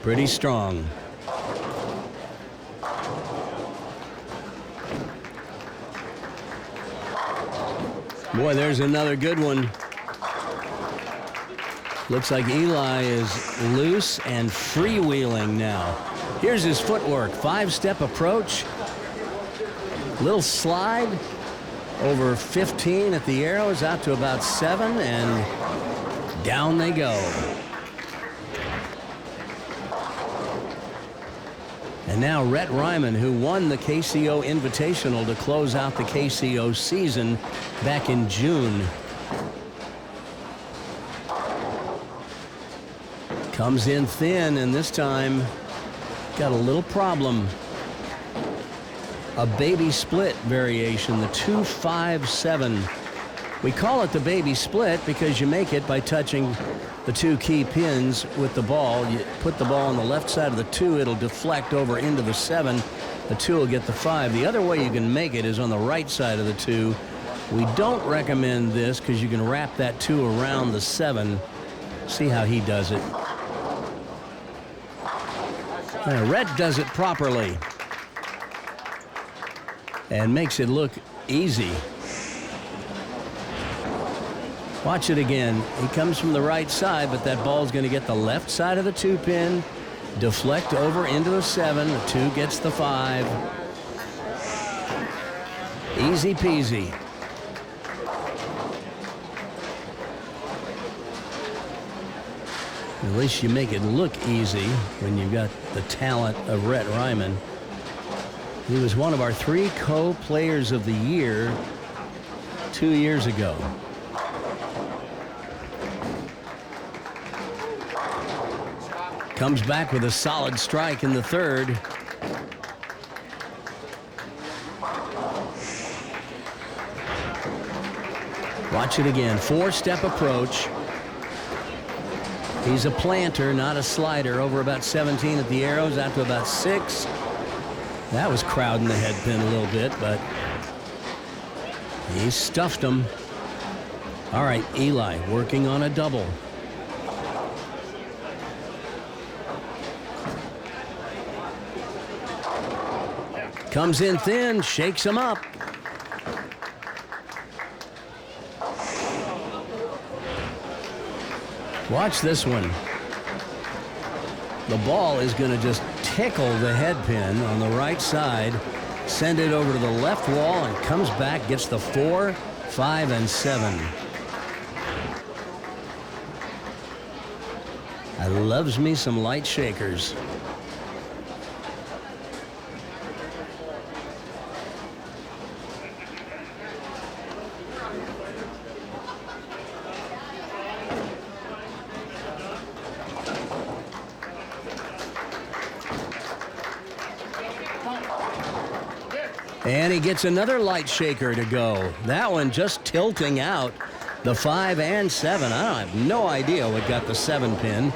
Pretty strong. Boy, there's another good one. Looks like Eli is loose and freewheeling now. Here's his footwork. 5-step approach. Little slide over 15 at the arrows, out to about 7, and down they go. And now Rhett Ryman, who won the KCO Invitational to close out the KCO season back in June. Comes in thin, and this time got a little problem. A baby split variation, the 2-5-7. We call it the baby split because you make it by touching the two key pins with the ball. You put the ball on the left side of the 2, it'll deflect over into the 7. The 2 will get the 5. The other way you can make it is on the right side of the 2. We don't recommend this because you can wrap that 2 around the 7. See how he does it. Rhett does it properly and makes it look easy. Watch it again. He comes from the right side, but that ball's going to get the left side of the 2 pin, deflect over into the 7. The 2 gets the 5. Easy peasy. At least you make it look easy when you've got the talent of Rhett Ryman. He was one of our 3 co-players of the year 2 years ago. Comes back with a solid strike in the 3rd. Watch it again. 4-step approach. He's a planter, not a slider. Over about 17 at the arrows, out to about 6. That was crowding the head pin a little bit, but he stuffed him. All right, Eli working on a double. Comes in thin, shakes him up. Watch this one. The ball is going to just tickle the head pin on the right side, send it over to the left wall, and comes back, gets the 4, 5, and 7. I loves me some light shakers. And he gets another light shaker to go. That one just tilting out the 5 and 7. I have no idea what got the 7 pin.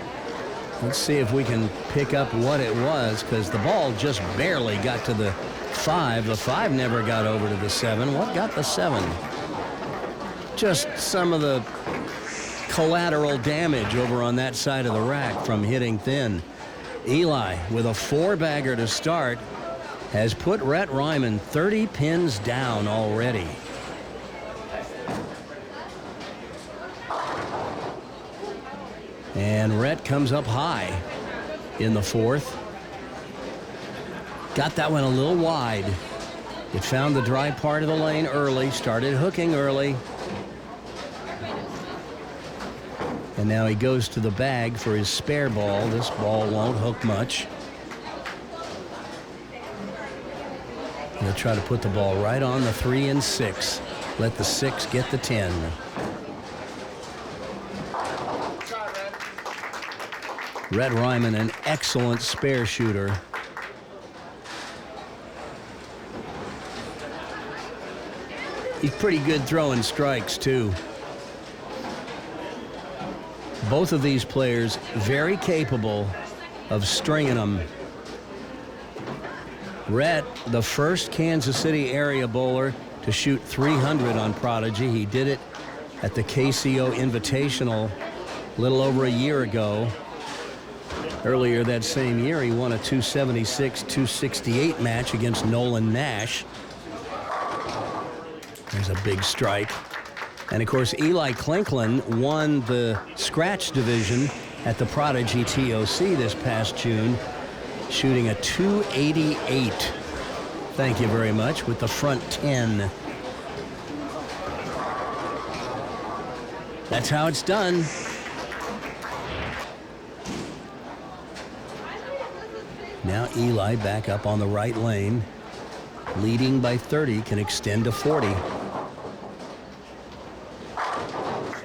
Let's see if we can pick up what it was, because the ball just barely got to the 5. The 5 never got over to the 7. What got the 7? Just some of the collateral damage over on that side of the rack from hitting thin. Eli with a 4-bagger to start has put Rhett Ryman 30 pins down already. And Rhett comes up high in the 4th. Got that one a little wide. It found the dry part of the lane early, started hooking early. And now he goes to the bag for his spare ball. This ball won't hook much. He'll try to put the ball right on the 3 and 6. Let the 6 get the 10. Rhett Ryman, an excellent spare shooter. He's pretty good throwing strikes, too. Both of these players very capable of stringing them. Rhett, the first Kansas City area bowler to shoot 300 on Prodigy. He did it at the KCO Invitational a little over a year ago. Earlier that same year, he won a 276-268 match against Nolan Nash. There's a big strike. And, of course, Eli Klinklin won the scratch division at the Prodigy TOC this past June, shooting a 288. Thank you very much, with the front 10. That's how it's done. Now Eli back up on the right lane. Leading by 30, can extend to 40.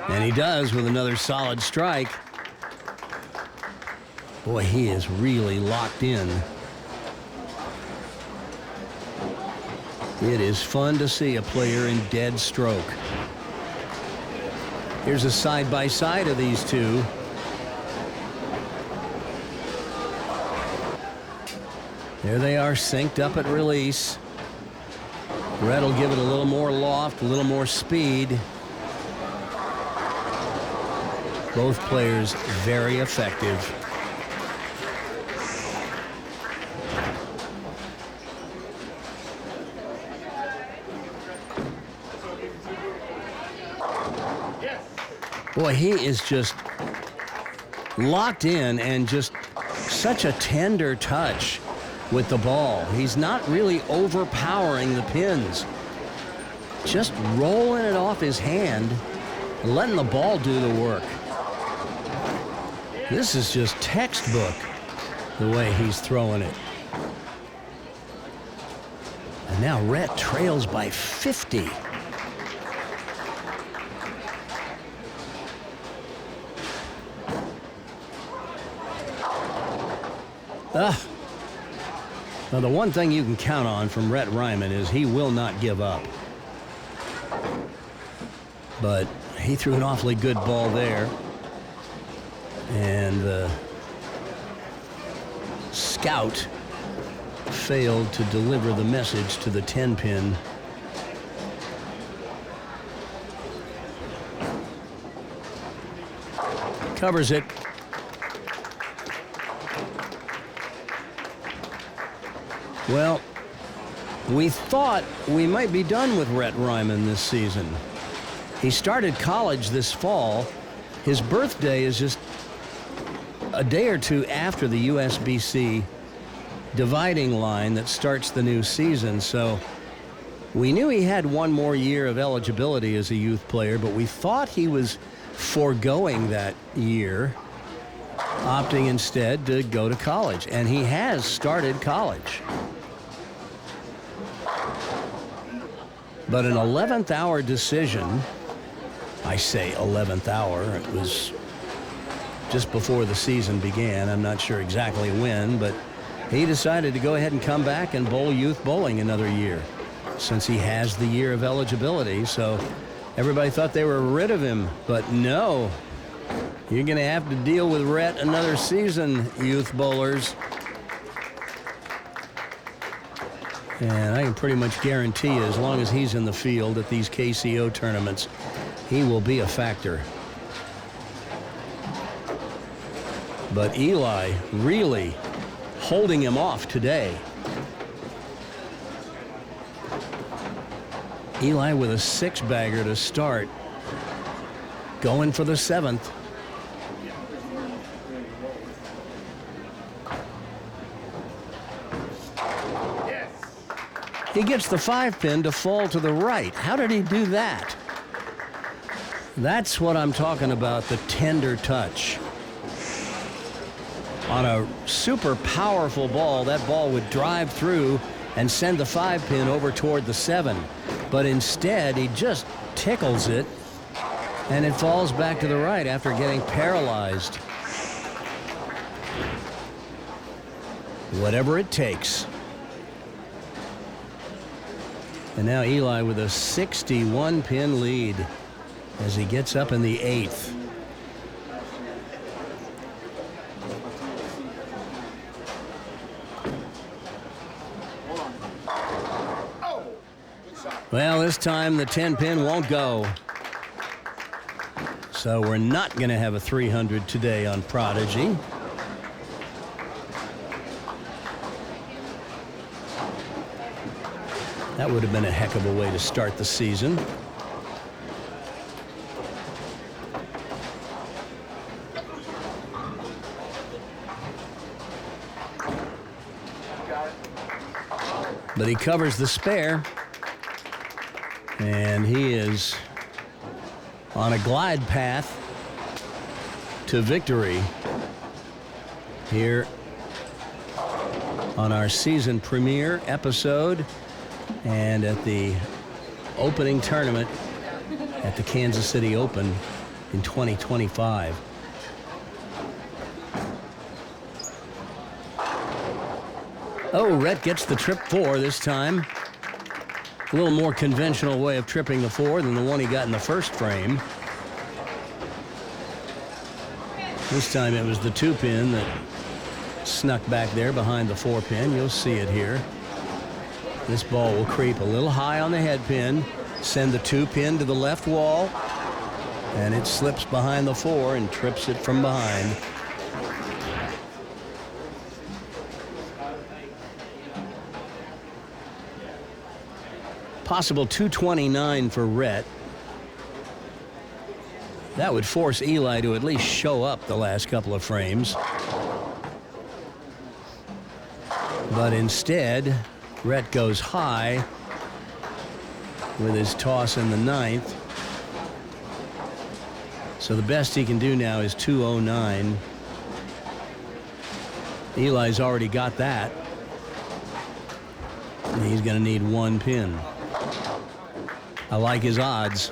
And he does with another solid strike. Boy, he is really locked in. It is fun to see a player in dead stroke. Here's a side-by-side of these two. There they are, synced up at release. Rhett will give it a little more loft, a little more speed. Both players very effective. Boy, he is just locked in and just such a tender touch with the ball. He's not really overpowering the pins. Just rolling it off his hand, letting the ball do the work. This is just textbook, the way he's throwing it. And now Rhett trails by 50. Now, the one thing you can count on from Rhett Ryman is he will not give up. But he threw an awfully good ball there. And the scout failed to deliver the message to the 10-pin. Covers it. Well, we thought we might be done with Rhett Ryman this season. He started college this fall. His birthday is just a day or two after the USBC dividing line that starts the new season. So we knew he had one more year of eligibility as a youth player, but we thought he was foregoing that year, opting instead to go to college. And he has started college. But an 11th hour decision, I say 11th hour, it was just before the season began. I'm not sure exactly when, but he decided to go ahead and come back and bowl youth bowling another year since he has the year of eligibility. So everybody thought they were rid of him, but no. You're going to have to deal with Rhett another season, youth bowlers. And I can pretty much guarantee you, as long as he's in the field at these KCO tournaments, he will be a factor. But Eli really holding him off today. Eli with a 6-bagger to start. Going for the 7th. He gets the 5-pin to fall to the right. How did he do that? That's what I'm talking about, the tender touch. On a super powerful ball, that ball would drive through and send the 5-pin over toward the 7. But instead, he just tickles it, and it falls back to the right after getting paralyzed. Whatever it takes. And now Eli with a 61-pin lead as he gets up in the 8th. Well, this time the 10-pin won't go. So we're not going to have a 300 today on Prodigy. That would have been a heck of a way to start the season. But he covers the spare. And he is on a glide path to victory here on our season premiere episode and at the opening tournament at the Kansas City Open in 2025. Oh, Rhett gets the trip 4 this time. A little more conventional way of tripping the 4 than the one he got in the first frame. This time it was the 2-pin that snuck back there behind the 4-pin. You'll see it here. This ball will creep a little high on the head pin, send the 2-pin to the left wall, and it slips behind the 4 and trips it from behind. Possible 229 for Rhett. That would force Eli to at least show up the last couple of frames. But instead, Rhett goes high with his toss in the 9th. So the best he can do now is 209. Eli's already got that. And he's going to need 1 pin. I like his odds.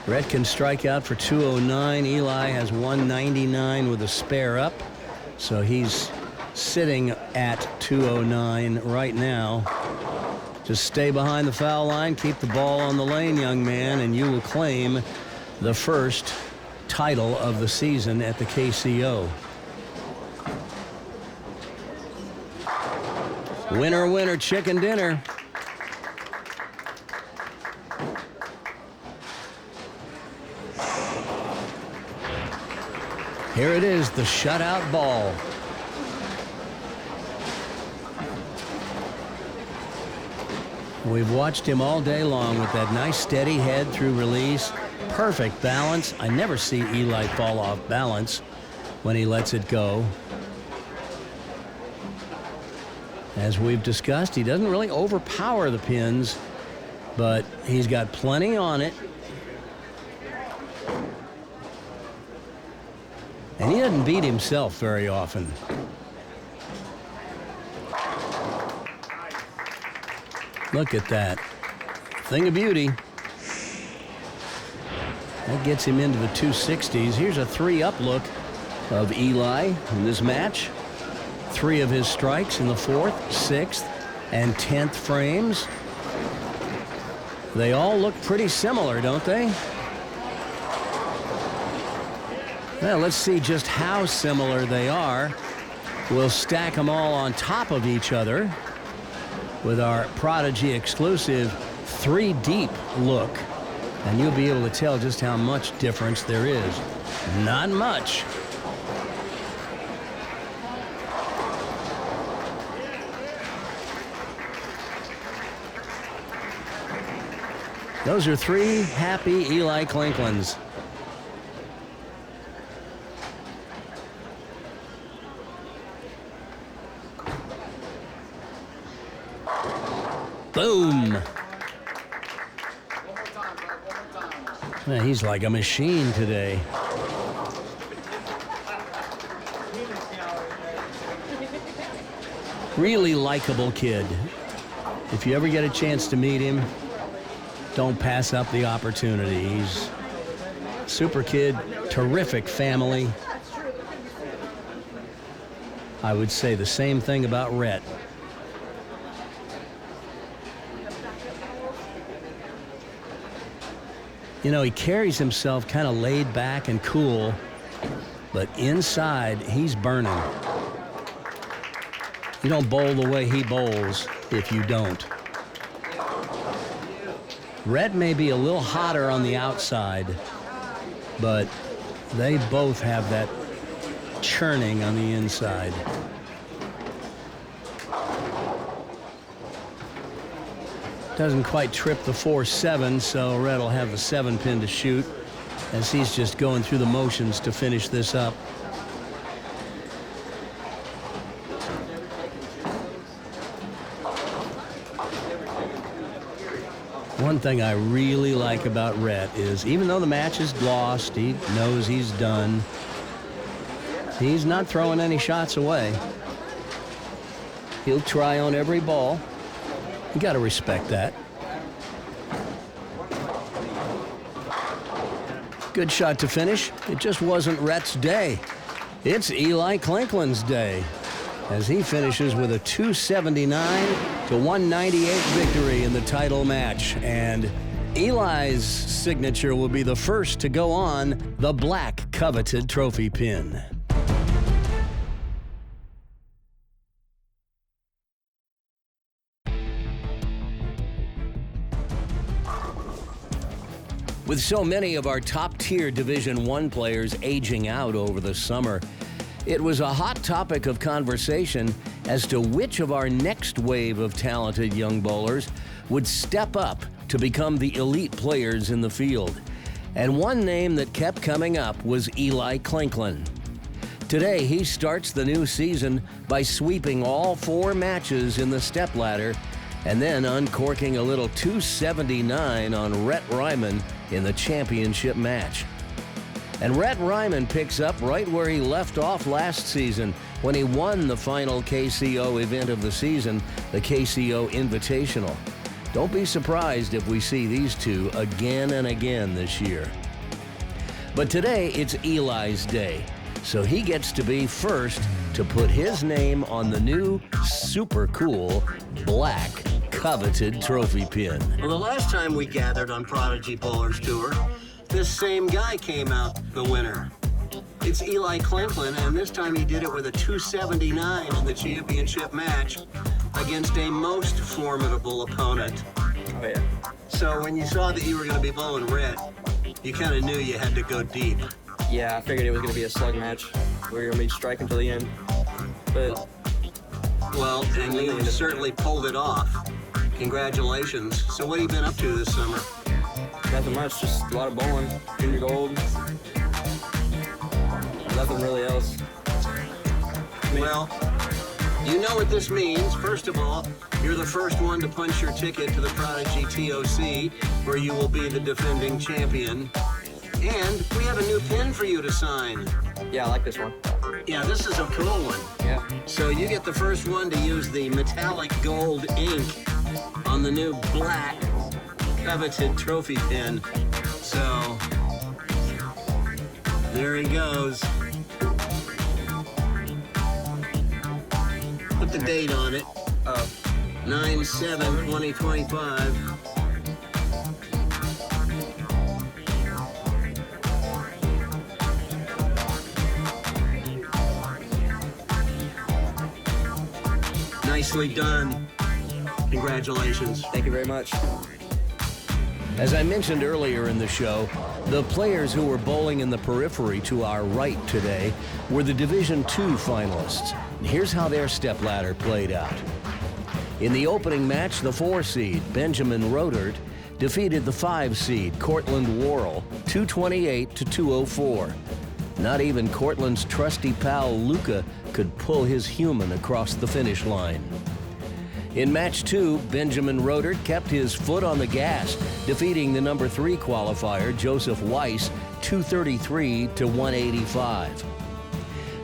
Rhett can strike out for 209. Eli has 199 with a spare up. So he's sitting at 209 right now. Just stay behind the foul line, keep the ball on the lane, young man, and you will claim the first title of the season at the KCO. Winner, winner, chicken dinner. Here it is, the shutout ball. We've watched him all day long with that nice steady head through release. Perfect balance. I never see Eli fall off balance when he lets it go. As we've discussed, he doesn't really overpower the pins, but he's got plenty on it. And he doesn't beat himself very often. Look at that. Thing of beauty. That gets him into the 260s. Here's a 3-up look of Eli in this match. 3 of his strikes in the 4th, 6th, and 10th frames. They all look pretty similar, don't they? Well, let's see just how similar they are. We'll stack them all on top of each other with our Prodigy exclusive 3-deep look. And you'll be able to tell just how much difference there is. Not much. Those are 3 happy Eli Clinklins. Boom. Yeah, he's like a machine today. Really likable kid. If you ever get a chance to meet him, don't pass up the opportunity. He's a super kid, terrific family. I would say the same thing about Rhett. You know, he carries himself kind of laid back and cool, but inside, he's burning. You don't bowl the way he bowls if you don't. Rhett may be a little hotter on the outside, but they both have that churning on the inside. Doesn't quite trip the 4-7, so Rhett will have the 7-pin to shoot as he's just going through the motions to finish this up. One thing I really like about Rhett is even though the match is lost, he knows he's done. He's not throwing any shots away. He'll try on every ball. You got to respect that. Good shot to finish. It just wasn't Rhett's day. It's Eli Clinkland's day as he finishes with a 279-198 victory in the title match. And Eli's signature will be the first to go on the black coveted trophy pin. With so many of our top-tier Division I players aging out over the summer, it was a hot topic of conversation as to which of our next wave of talented young bowlers would step up to become the elite players in the field. And one name that kept coming up was Eli Clinkland. Today, he starts the new season by sweeping all 4 matches in the stepladder and then uncorking a little 279 on Rhett Ryman in the championship match. And Rhett Ryman picks up right where he left off last season when he won the final KCO event of the season, the KCO Invitational. Don't be surprised if we see these two again and again this year. But today, it's Eli's day, so he gets to be first to put his name on the new super cool black coveted trophy pin. Well, the last time we gathered on Prodigy Bowlers Tour, this same guy came out the winner. It's Eli Clinkland, and this time he did it with a 279 in the championship match against a most formidable opponent. Oh, yeah. So when you saw that you were going to be bowling Rhett, you kind of knew you had to go deep. Yeah, I figured it was going to be a slug match. We were going to be striking till the end. But well, and you certainly pulled it off. Congratulations. So what have you been up to this summer? nothing much, just a lot of bowling, junior gold. Nothing really else. Well, you know what this means. First of all, you're the first one to punch your ticket to the Prodigy TOC, where you will be the defending champion. And we have a new pin for you to sign. Yeah, I like this one. Yeah, this is a cool one. Yeah. So you get the first one to use the metallic gold ink on the new black coveted trophy pin. So there he goes. Put the date on it. 9/7/2025. Nicely done. Congratulations. Thank you very much. As I mentioned earlier in the show, the players who were bowling in the periphery to our right today were the Division II finalists. And here's how their stepladder played out. In the opening match, the 4-seed, Benjamin Rodert, defeated the 5-seed, Cortland Worrell, 228-204. Not even Cortland's trusty pal, Luca, could pull his human across the finish line. In match 2, Benjamin Rodert kept his foot on the gas, defeating the number 3 qualifier, Joseph Weiss, 233-185.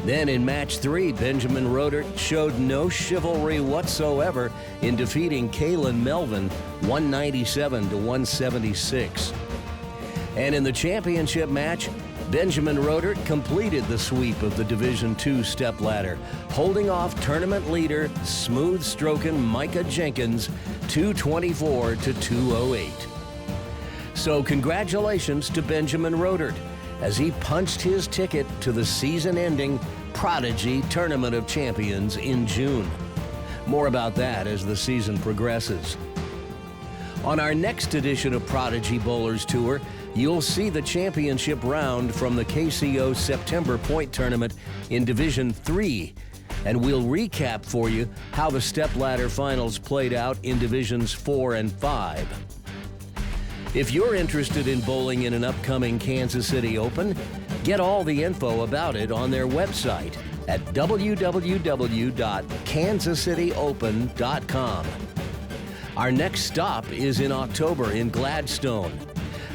Then in match 3, Benjamin Rodert showed no chivalry whatsoever in defeating Kalen Melvin, 197-176. And in the championship match, Benjamin Rodert completed the sweep of the Division II stepladder, holding off tournament leader, smooth-stroking Micah Jenkins, 224-208. So congratulations to Benjamin Rodert as he punched his ticket to the season-ending Prodigy Tournament of Champions in June. More about that as the season progresses. On our next edition of Prodigy Bowlers Tour, you'll see the championship round from the KCO September Point Tournament in Division III, and we'll recap for you how the stepladder finals played out in Divisions 4 and 5. If you're interested in bowling in an upcoming Kansas City Open, get all the info about it on their website at www.kansascityopen.com. Our next stop is in October in Gladstone.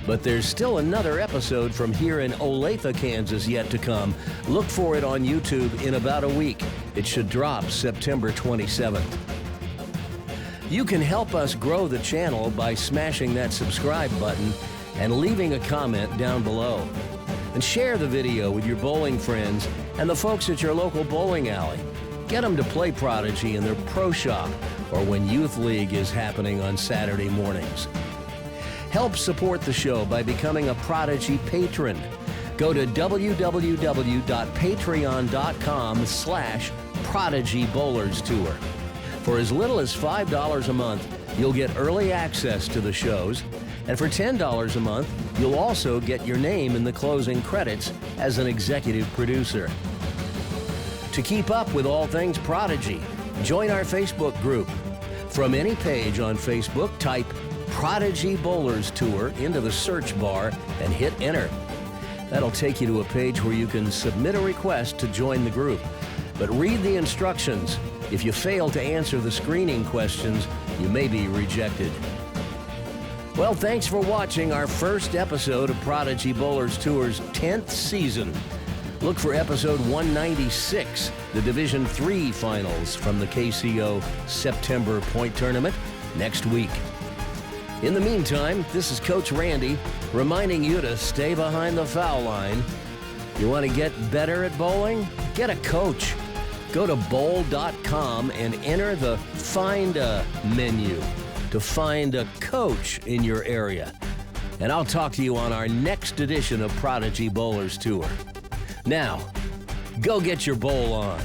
But there's still another episode from here in Olathe, Kansas yet to come. Look for it on YouTube in about a week. It should drop September 27th. You can help us grow the channel by smashing that subscribe button and leaving a comment down below. And share the video with your bowling friends and the folks at your local bowling alley. Get them to play Prodigy in their pro shop or when Youth League is happening on Saturday mornings. Help support the show by becoming a Prodigy patron. Go to www.patreon.com/Prodigy Bowlers Tour. For as little as $5 a month, you'll get early access to the shows, and for $10 a month, you'll also get your name in the closing credits as an executive producer. To keep up with all things Prodigy, join our Facebook group. From any page on Facebook, type Prodigy Bowlers Tour into the search bar and hit enter. That'll take you to a page where you can submit a request to join the group. But read the instructions. If you fail to answer the screening questions, you may be rejected. Well, thanks for watching our first episode of Prodigy Bowlers Tour's 10th season. Look for episode 196, the Division III finals from the KCO September Point Tournament, next week. In the meantime, this is Coach Randy reminding you to stay behind the foul line. You want to get better at bowling? Get a coach. Go to bowl.com and enter the Find a menu to find a coach in your area. And I'll talk to you on our next edition of Prodigy Bowlers Tour. Now, go get your bowl on.